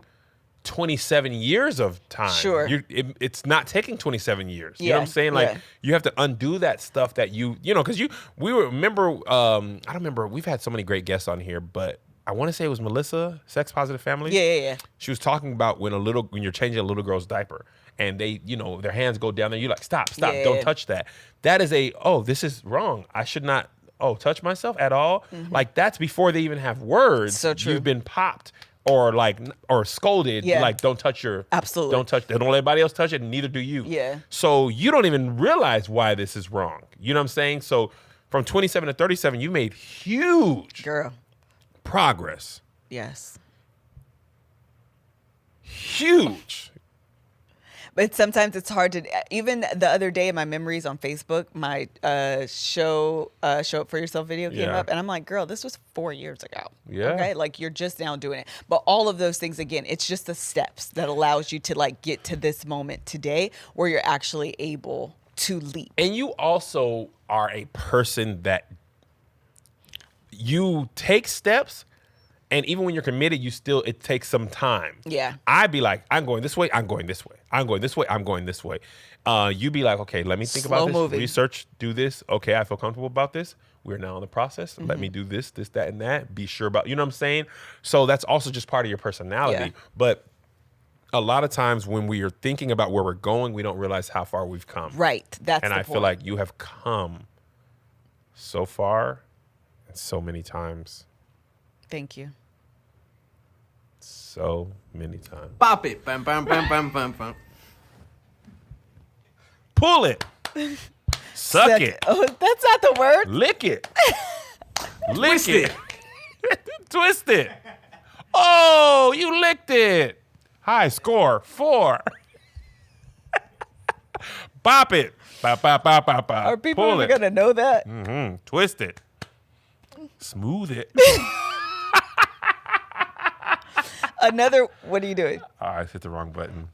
27 years of time. Sure. It's not taking 27 years. You know what I'm saying? Like, you have to undo that stuff that you know, because we remember, I don't remember, we've had so many great guests on here, but I want to say it was Melissa, Sex Positive Family. Yeah. She was talking about when you're changing a little girl's diaper and they, you know, their hands go down there. You're like, stop, don't touch that. That is this is wrong. I should not, touch myself at all. Like, that's before they even have words. So true. You've been popped or scolded. Yeah. Like, don't touch Absolutely. Don't touch, don't let anybody else touch it, and neither do you. Yeah. So you don't even realize why this is wrong. You know what I'm saying? So from 27 to 37, you made huge progress. Yes. Huge. But sometimes it's hard to, even the other day in my memories on Facebook, my show Up For Yourself video came Yeah. up. And I'm like, girl, this was 4 years ago. Yeah. Okay. Like you're just now doing it. But all of those things, again, it's just the steps that allows you to like get to this moment today where you're actually able to leap. And you also are a person that you take steps, and even when you're committed, it takes some time. Yeah. I'd be like, I'm going this way, I'm going this way. I'm going this way, I'm going this way. You be like, okay, let me think Slow about this, moving. research, do this. Okay, I feel comfortable about this. We're now in the process. Let me do this, that, and that. Be sure about, you know what I'm saying? So that's also just part of your personality. Yeah. But a lot of times when we are thinking about where we're going, we don't realize how far we've come. Right. That's And the I point. feel like you have come so far and so many times. Thank you. So many times. Pop it. Bam, bam, bam, bam, bam, bam. Pull it. Suck it. Oh, that's not the word. Lick it. Lick Twist it. it. Twist it. Oh, you licked it. High score 4. Bop it. Bop, bop, bop, bop, bop. Are people Pull even it. going to know that? Twist it. Smooth it. Another, what are you doing? I hit the wrong button.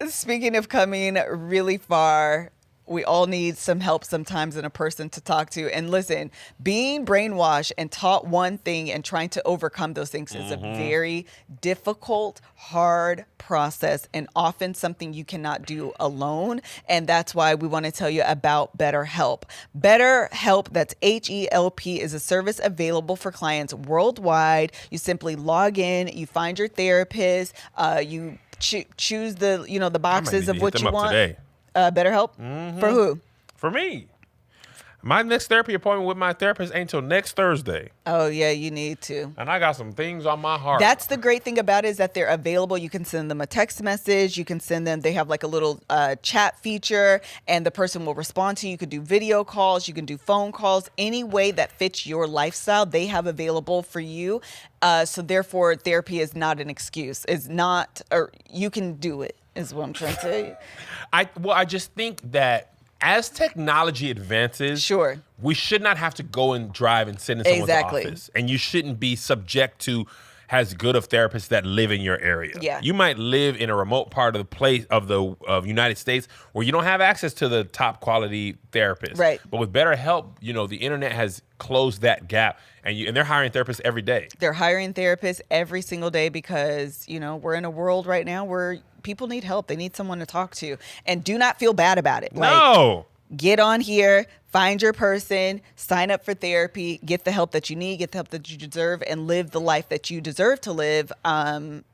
Speaking of coming really far, we all need some help sometimes and a person to talk to. And listen, being brainwashed and taught one thing and trying to overcome those things is a very difficult, hard process and often something you cannot do alone. And that's why we want to tell you about BetterHelp. BetterHelp, that's HELP, is a service available for clients worldwide. You simply log in, you find your therapist, you choose the boxes of what you want. Today. BetterHelp? For who? For me. My next therapy appointment with my therapist ain't till next Thursday. Oh, yeah, you need to. And I got some things on my heart. That's the great thing about it is that they're available. You can send them a text message. You can send them, they have like a little chat feature and the person will respond to you. You could do video calls. You can do phone calls. Any way that fits your lifestyle, they have available for you. So therefore, therapy is not an excuse. It's not, or you can do it is what I'm trying to tell you. I just think that as technology advances, Sure. we should not have to go and drive and sit in someone's Exactly. office. And you shouldn't be subject to as good of therapists that live in your area. Yeah. You might live in a remote part of the place of the United States where you don't have access to the top quality therapist. Right. But with BetterHelp, the internet has closed that gap, and they're hiring therapists every day. They're hiring therapists every single day because, we're in a world right now where people need help. They need someone to talk to. And do not feel bad about it. No. Get on here, find your person, sign up for therapy, get the help that you need, get the help that you deserve, and live the life that you deserve to live.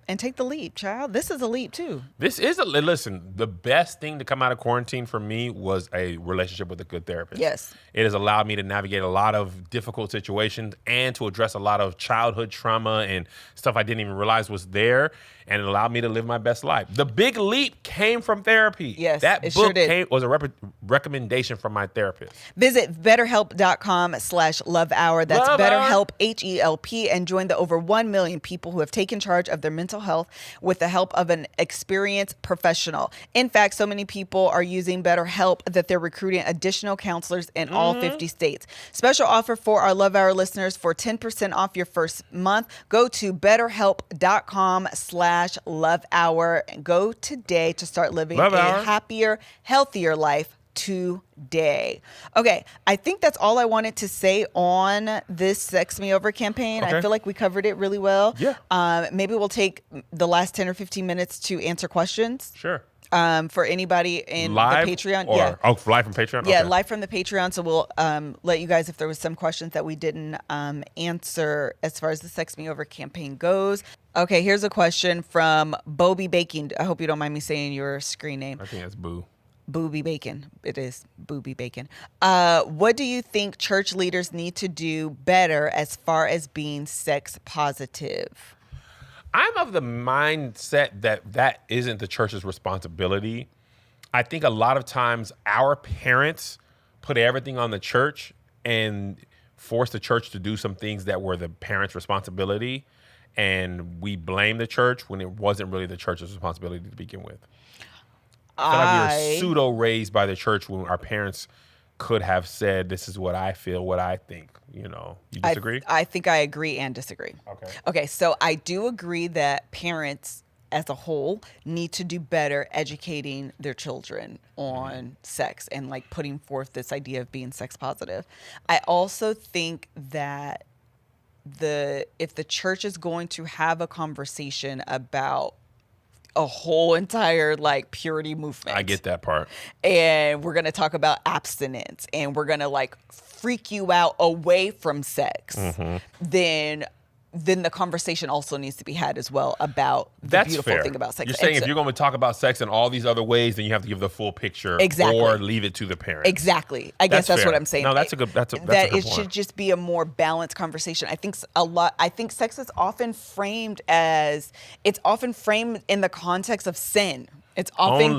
And take the leap, child. This is a leap, too. Listen, the best thing to come out of quarantine for me was a relationship with a good therapist. Yes. It has allowed me to navigate a lot of difficult situations and to address a lot of childhood trauma and stuff I didn't even realize was there. And it allowed me to live my best life. The big leap came from therapy. Yes, that it book sure did. was a recommendation from my therapist. Visit BetterHelp.com/Love Hour. That's Love BetterHelp, HELP, and join the over 1 million people who have taken charge of their mental health with the help of an experienced professional. In fact, so many people are using BetterHelp that they're recruiting additional counselors in all 50 states. Special offer for our Love Hour listeners for 10% off your first month. Go to BetterHelp.com/Love Hour and go today to start living Love a Hour. happier, healthier life today. Okay, I think that's all I wanted to say on this Sex Me Over campaign. Okay. I feel like we covered it really well. Yeah. Maybe we'll take the last 10 or 15 minutes to answer questions Sure. for anybody in Live the Patreon. Or, Yeah. Oh, live from Patreon? Yeah, Okay. live from the Patreon. So we'll let you guys, if there was some questions that we didn't answer as far as the Sex Me Over campaign goes. Okay, here's a question from Bobby Bacon. I hope you don't mind me saying your screen name. I think that's Boo. Booby Bacon. It is Booby Bacon. What do you think church leaders need to do better as far as being sex positive? I'm of the mindset that isn't the church's responsibility. I think a lot of times our parents put everything on the church and forced the church to do some things that were the parents' responsibility, and we blame the church when it wasn't really the church's responsibility to begin with. I feel like we were pseudo raised by the church when our parents could have said, "This is what I feel, what I think." You know, you disagree? I think I agree and disagree. Okay, so I do agree that parents as a whole need to do better educating their children on sex and like putting forth this idea of being sex positive. I also think that if the church is going to have a conversation about a whole entire like purity movement, I get that part. and we're going to talk about abstinence and we're going to like freak you out away from sex, then the conversation also needs to be had as well about the That's beautiful fair. thing about sex. You're saying if you're going to talk about sex in all these other ways, then you have to give the full picture, Exactly. or leave it to the parents. Exactly. I guess that's fair. what I'm saying. No, that's a good. That's a that good it point. should just be a more balanced conversation. I think sex is often framed in the context of sin. It's often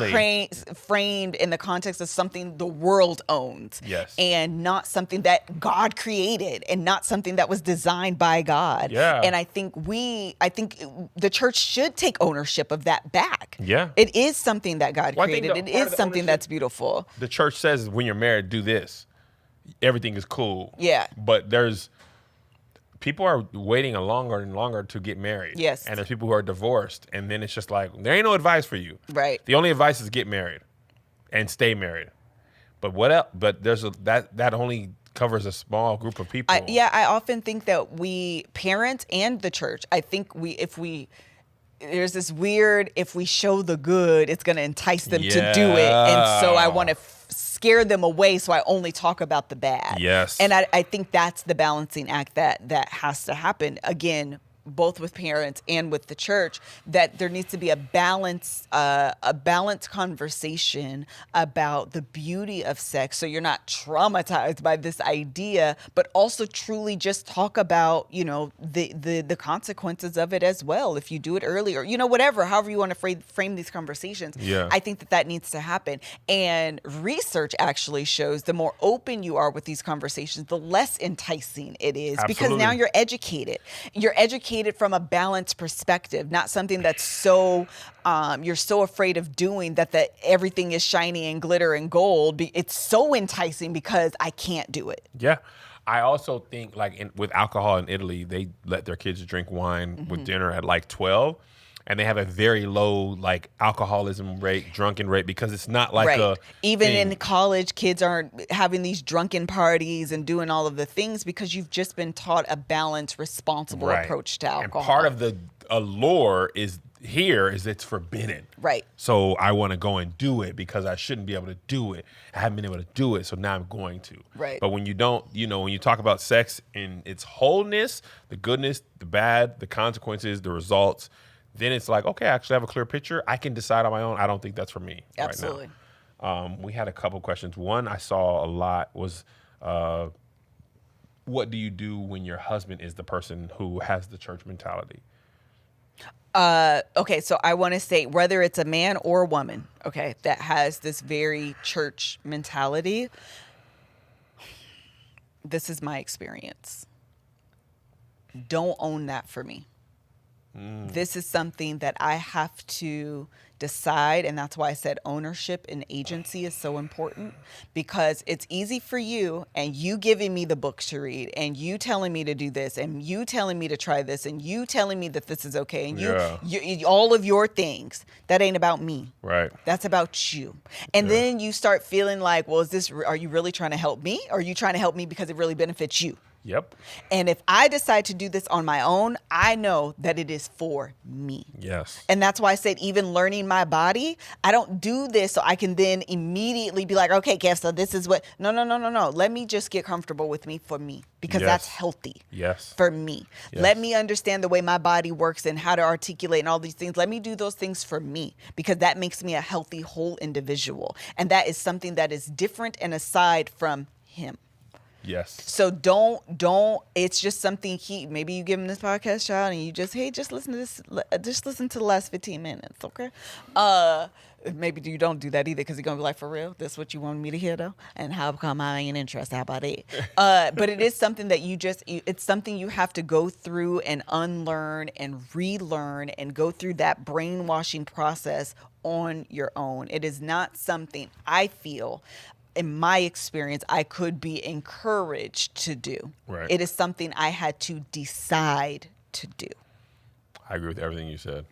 framed in the context of something the world owns. Yes. And not something that God created and not something that was designed by God. Yeah. And I think the church should take ownership of that back. Yeah. It is something that God Well, I think created. It part is of the something ownership- that's beautiful. The church says when you're married, do this. Everything is cool. Yeah. But people are waiting longer and longer to get married. Yes. And there's people who are divorced, and then it's just like there ain't no advice for you. Right. The only advice is get married and stay married. But what else? But that only covers a small group of people. I often think that we parents and the church, I think there's this weird, if we show the good, it's going to entice them to do it. And so I want to scare them away, so I only talk about the bad. Yes. And I think that's the balancing act that has to happen. Again, both with parents and with the church, that there needs to be a balanced conversation about the beauty of sex, so you're not traumatized by this idea, but also truly just talk about, the consequences of it as well. If you do it early, or whatever, however you want to frame these conversations. Yeah. I think that needs to happen. And research actually shows the more open you are with these conversations, the less enticing it is. Absolutely. Because now you're educated. You're educated from a balanced perspective, not something that's so you're so afraid of doing that everything is shiny and glitter and gold. It's so enticing because I can't do it. Yeah. I also think with alcohol in Italy, they let their kids drink wine with dinner at like 12. And they have a very low alcoholism rate, drunken rate, because it's not like a even thing. in college, kids aren't having these drunken parties and doing all of the things because you've just been taught a balanced, responsible approach to alcohol. And part of the allure is it's forbidden. Right. So I want to go and do it because I shouldn't be able to do it. I haven't been able to do it, so now I'm going to. Right. But when you don't, when you talk about sex in its wholeness, the goodness, the bad, the consequences, the results, then it's like, okay, I actually have a clear picture. I can decide on my own. I don't think that's for me Absolutely. right now. We had a couple questions. One I saw a lot was, what do you do when your husband is the person who has the church mentality? Okay, so I want to say whether it's a man or a woman, okay, that has this very church mentality, this is my experience. Don't own that for me. This is something that I have to decide, and that's why I said ownership and agency is so important, because it's easy for you and you giving me the books to read and you telling me to do this and you telling me to try this and you telling me that this is okay and you all of your things. That ain't about me. Right. That's about you. And then you start feeling like, well, are you really trying to help me? Or are you trying to help me because it really benefits you? Yep. And if I decide to do this on my own, I know that it is for me. Yes. And that's why I said, even learning my body, I don't do this so I can then immediately be like, okay, Kev, so this is what, no. Let me just get comfortable with me for me, because that's healthy. Yes. For me. Yes. Let me understand the way my body works and how to articulate and all these things. Let me do those things for me, because that makes me a healthy, whole individual. And that is something that is different and aside from him. Yes. So don't. It's just something maybe you give him this podcast child and you just listen to this. Just listen to the last 15 minutes, okay? Maybe you don't do that either because you're gonna be like, for real, this is what you want me to hear though, and how come I ain't interested? How about it? But it is something that it's something you have to go through and unlearn and relearn and go through that brainwashing process on your own. It is not something I feel, in my experience, I could be encouraged to do. Right. It is something I had to decide to do. I agree with everything you said.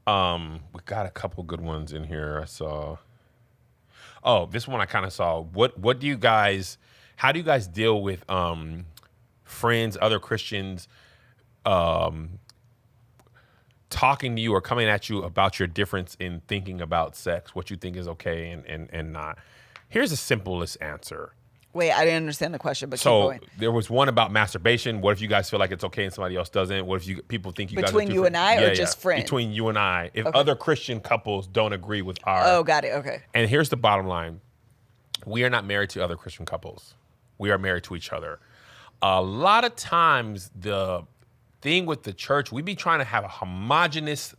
We got a couple good ones in here. I saw. Oh, this one I kind of saw. How do you guys deal with friends, other Christians, talking to you or coming at you about your difference in thinking about sex, what you think is okay and not? Here's the simplest answer. Wait, I didn't understand the question, but keep So going. there was one about masturbation. What if you guys feel like it's okay and somebody else doesn't? What if people think you Between guys are you and I, or just friends? Between you and I. If Okay. other Christian couples don't agree with our... Oh, got it. Okay. And here's the bottom line. We are not married to other Christian couples. We are married to each other. A lot of times, the thing with the church, we be trying to have a homogenous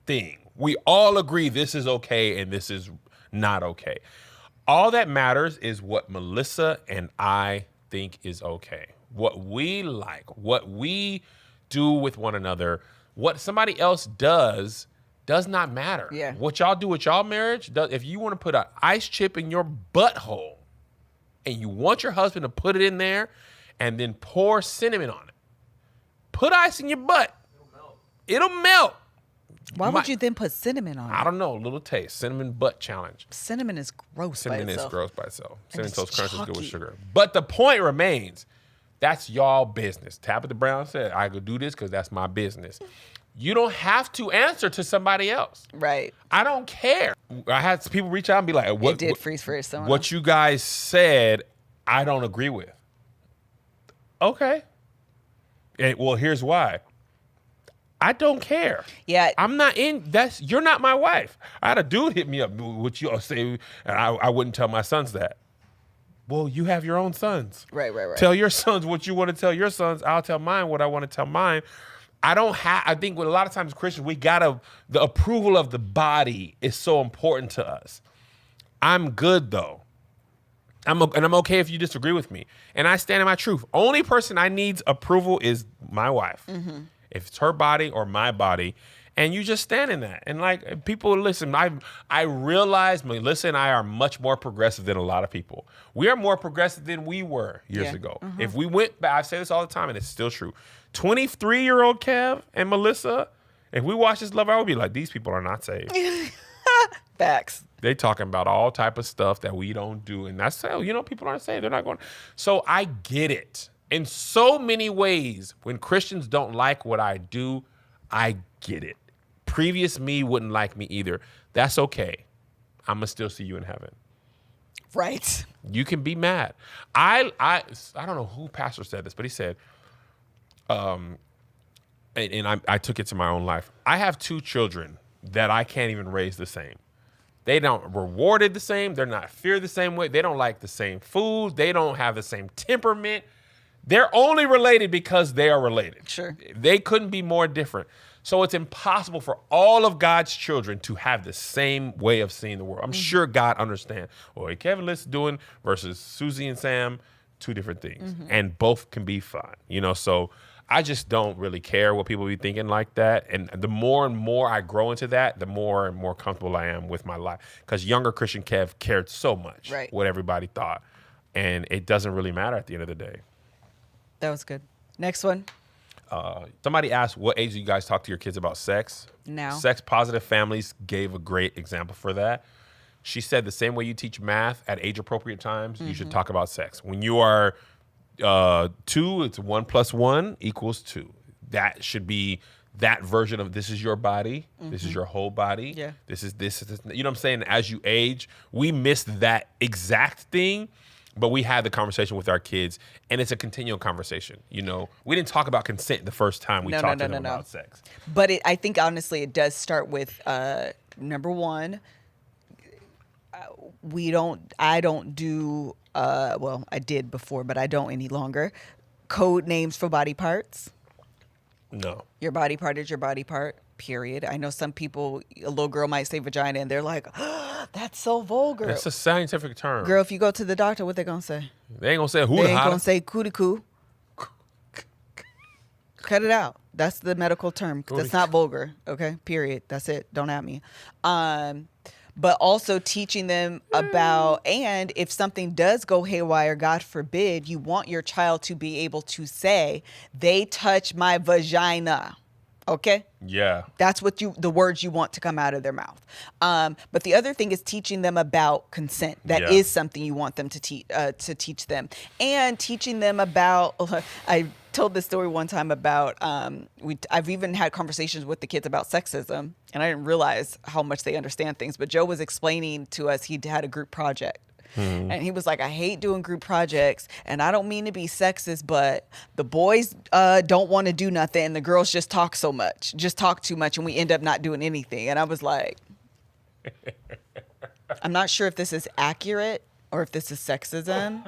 thing. We all agree this is okay and this is not okay. All that matters is what Melissa and I think is okay. What we like, what we do with one another, what somebody else does not matter. Yeah. What y'all do with y'all marriage, if you want to put an ice chip in your butthole and you want your husband to put it in there and then pour cinnamon on it, put ice in your butt. It'll melt. Why would you then put cinnamon on it? I don't know. A little taste. Cinnamon butt challenge. Cinnamon is gross by itself. Cinnamon is gross by itself. Cinnamon it's Toast Crunch is good with chalky. sugar. But the point remains, that's y'all business. Tabitha Brown said, I could do this because that's my business. You don't have to answer to somebody else. Right. I don't care. I had people reach out and be like, It did freeze for someone what else. you guys said, I don't agree with. Okay. Well, here's why. I don't care. Yeah. I'm not you're not my wife. I had a dude hit me up, which you all say, and I wouldn't tell my sons that. Well, you have your own sons. Right. Tell your sons what you want to tell your sons. I'll tell mine what I want to tell mine. I think with a lot of times Christians, the approval of the body is so important to us. I'm good though. I'm okay if you disagree with me. And I stand in my truth. Only person I need approval is my wife. Mm-hmm. If it's her body or my body, and you just stand in that. And like people listen, I realize Melissa and I are much more progressive than a lot of people. We are more progressive than we were years ago. Mm-hmm. If we went back, I say this all the time, and it's still true. 23-year-old Kev and Melissa, if we watch this Love, I would be like, these people are not saved. Facts. They talking about all type of stuff that we don't do, and that's how people aren't saved. They're not going. So I get it. In so many ways, when Christians don't like what I do, I get it. Previous me wouldn't like me either. That's okay. I'm going to still see you in heaven. Right. You can be mad. I don't know who pastor said this, but he said, and I took it to my own life. I have 2 children that I can't even raise the same. They don't rewarded the same. They're not feared the same way. They don't like the same food. They don't have the same temperament. They're only related because they are related. Sure. They couldn't be more different. So it's impossible for all of God's children to have the same way of seeing the world. I'm sure God understands. Well, Kevin Litt's doing versus Susie and Sam, 2 different things. Mm-hmm. And both can be fine. So I just don't really care what people be thinking like that. And the more and more I grow into that, the more and more comfortable I am with my life. Because younger Christian Kev cared so much what everybody thought. And it doesn't really matter at the end of the day. That was good. Next one. Somebody asked, what age do you guys talk to your kids about sex? Now. Sex Positive Families gave a great example for that. She said the same way you teach math at age-appropriate times, you should talk about sex. When you are 2, it's 1 + 1 = 2. That should be that version of this is your body, this is your whole body, this is this. You know what I'm saying? As you age, we missed that exact thing. But we had the conversation with our kids, and it's a continual conversation. We didn't talk about consent the first time we talked to them about sex. But I think, honestly, it does start with, number one, I don't do, well, I did before, but I don't any longer. Code names for body parts. No. Your body part is your body part, period. I know some people, a little girl might say vagina and they're like, oh, that's so vulgar. That's a scientific term. Girl, if you go to the doctor, what they going to say? They ain't going to say They hoo ain't going to say cootie coo. Cut it out. That's the medical term. That's not vulgar. Okay. Period. That's it. Don't at me. But also teaching them about, and if something does go haywire, God forbid, you want your child to be able to say, they touch my vagina. Okay? Yeah. That's what the words you want to come out of their mouth. But the other thing is teaching them about consent. That is something you want them to teach them. And teaching them about, I told this story one time about, I've even had conversations with the kids about sexism, and I didn't realize how much they understand things. But Joe was explaining to us, he had a group project. And he was like, I hate doing group projects, and I don't mean to be sexist, but the boys don't want to do nothing, and the girls just talk too much, and we end up not doing anything. And I was like, I'm not sure if this is accurate or if this is sexism,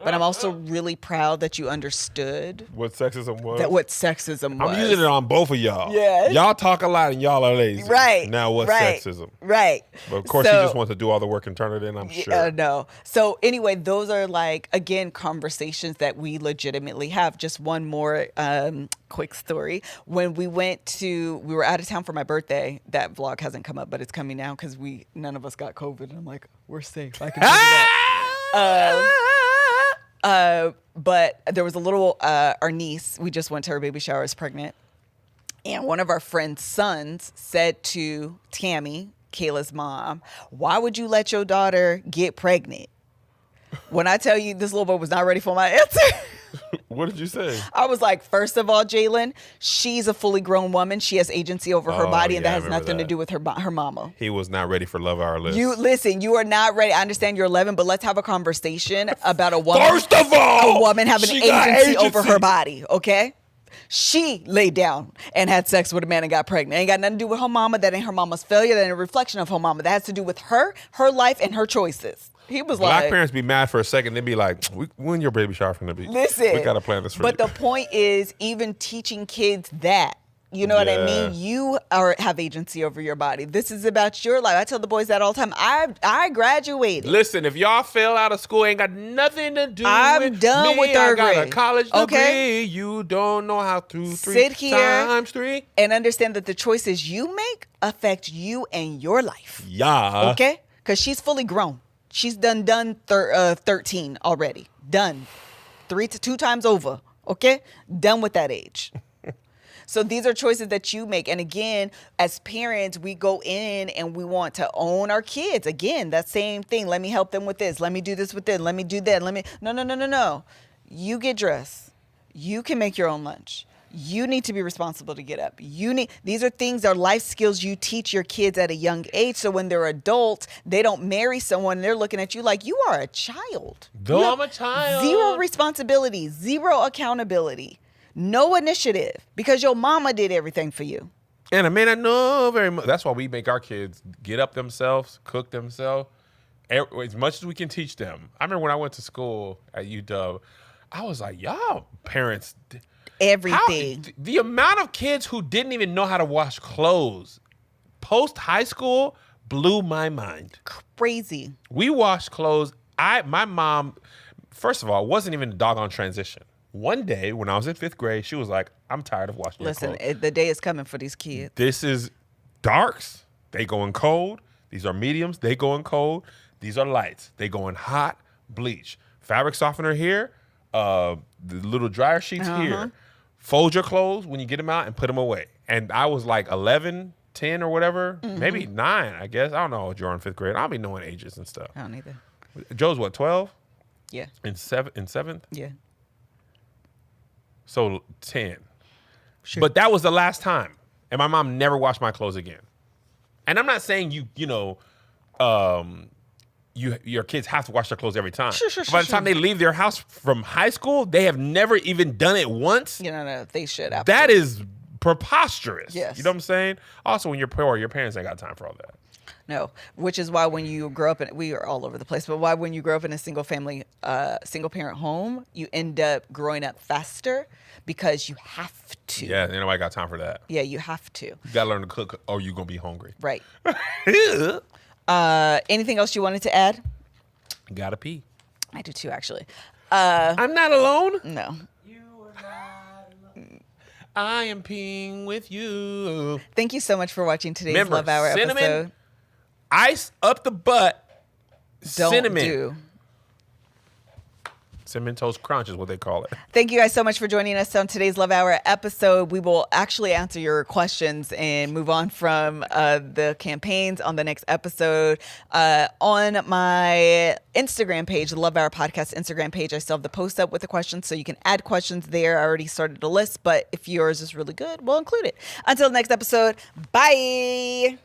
but I'm also really proud that you understood what sexism was. What sexism was. I'm using it on both of y'all. Yes. Y'all talk a lot and y'all are lazy. Right. Now what's sexism? Right. But of course, she just wants to do all the work and turn it in, I'm sure. No. So anyway, those are like, again, conversations that we legitimately have. Just one more quick story. When we were out of town for my birthday. That vlog hasn't come up, but it's coming now because none of us got COVID. And I'm like, we're safe. I can do that. But there was a little, our niece, we just went to her baby shower, is pregnant. And one of our friend's sons said to Tammy, Kayla's mom, why would you let your daughter get pregnant? When I tell you this little boy was not ready for my answer. What did you say? I was like, first of all, Jalen, she's a fully grown woman. She has agency over her body, and that has nothing to do with her mama. He was not ready for Love Our List. You are not ready. I understand you're 11, but let's have a conversation about a woman. First of all, a woman having agency over her body, okay? She laid down and had sex with a man and got pregnant. Ain't got nothing to do with her mama. That ain't her mama's failure. That ain't a reflection of her mama. That has to do with her life, and her choices. He was Black like, parents be mad for a second. They'd be like, when your baby shower finna be? Listen. We got to plan this for you. But the point is, even teaching kids that, you know what I mean? You have agency over your body. This is about your life. I tell the boys that all the time. I graduated. Listen, if y'all fail out of school, ain't got nothing to do with I'm done me. with third I got grade. a college degree. Okay? You don't know how to Sit here times 3. and understand that the choices you make affect you and your life. Yeah. Okay? Because she's fully grown. She's done 13 already. Done. 2 times over. Okay? Done with that age. So these are choices that you make. And again, as parents, we go in and we want to own our kids. Again, that same thing. Let me help them with this. Let me do this with this. Let me do that. No. You get dressed. You can make your own lunch. You need to be responsible to get up. These are things, are life skills you teach your kids at a young age. So when they're adults, they don't marry someone and they're looking at you like you are a child. Though I'm a child. 0 responsibility, 0 accountability, no initiative because your mama did everything for you. And I may not know very much. That's why we make our kids get up themselves, cook themselves, as much as we can teach them. I remember when I went to school at UW, I was like, y'all parents... Everything. The amount of kids who didn't even know how to wash clothes post high school blew my mind. Crazy. We washed clothes. My mom, first of all, wasn't even a doggone transition. One day when I was in 5th grade, she was like, I'm tired of washing your clothes. Listen, the day is coming for these kids. This is darks. They go in cold. These are mediums. They go in cold. These are lights. They go in hot. Bleach. Fabric softener here. The little dryer sheets here. Fold your clothes when you get them out and put them away. And I was like 11, 10 or whatever, maybe 9, I guess. I don't know if you're in 5th grade. I'll be knowing ages and stuff. I don't either. Joe's what, 12? Yeah. In 7th? Yeah. So 10. Sure. But that was the last time. And my mom never washed my clothes again. And I'm not saying your kids have to wash their clothes every time. Sure. By the time they leave their house from high school, they have never even done it once. No, they should. Absolutely. That is preposterous. Yes. You know what I'm saying? Also, when you're poor, your parents ain't got time for all that. No, which is why when you grow up in, we are all over the place, but why when you grow up in a single parent home, you end up growing up faster because you have to. Yeah, ain't nobody got time for that. Yeah, you have to. You gotta learn to cook or you're gonna be hungry. Right. Anything else you wanted to add? Gotta pee. I do too, actually. I'm not alone. No. I am peeing with you. Thank you so much for watching today's Remember, Love Hour cinnamon, episode. Ice up the butt. Don't Cinnamon. do. Cinnamon Toast Crunch is what they call it. Thank you guys so much for joining us on today's Love Hour episode. We will actually answer your questions and move on from the campaigns on the next episode. On my Instagram page, the Love Hour Podcast Instagram page, I still have the post up with the questions, so you can add questions there. I already started a list, but if yours is really good, we'll include it. Until the next episode, bye.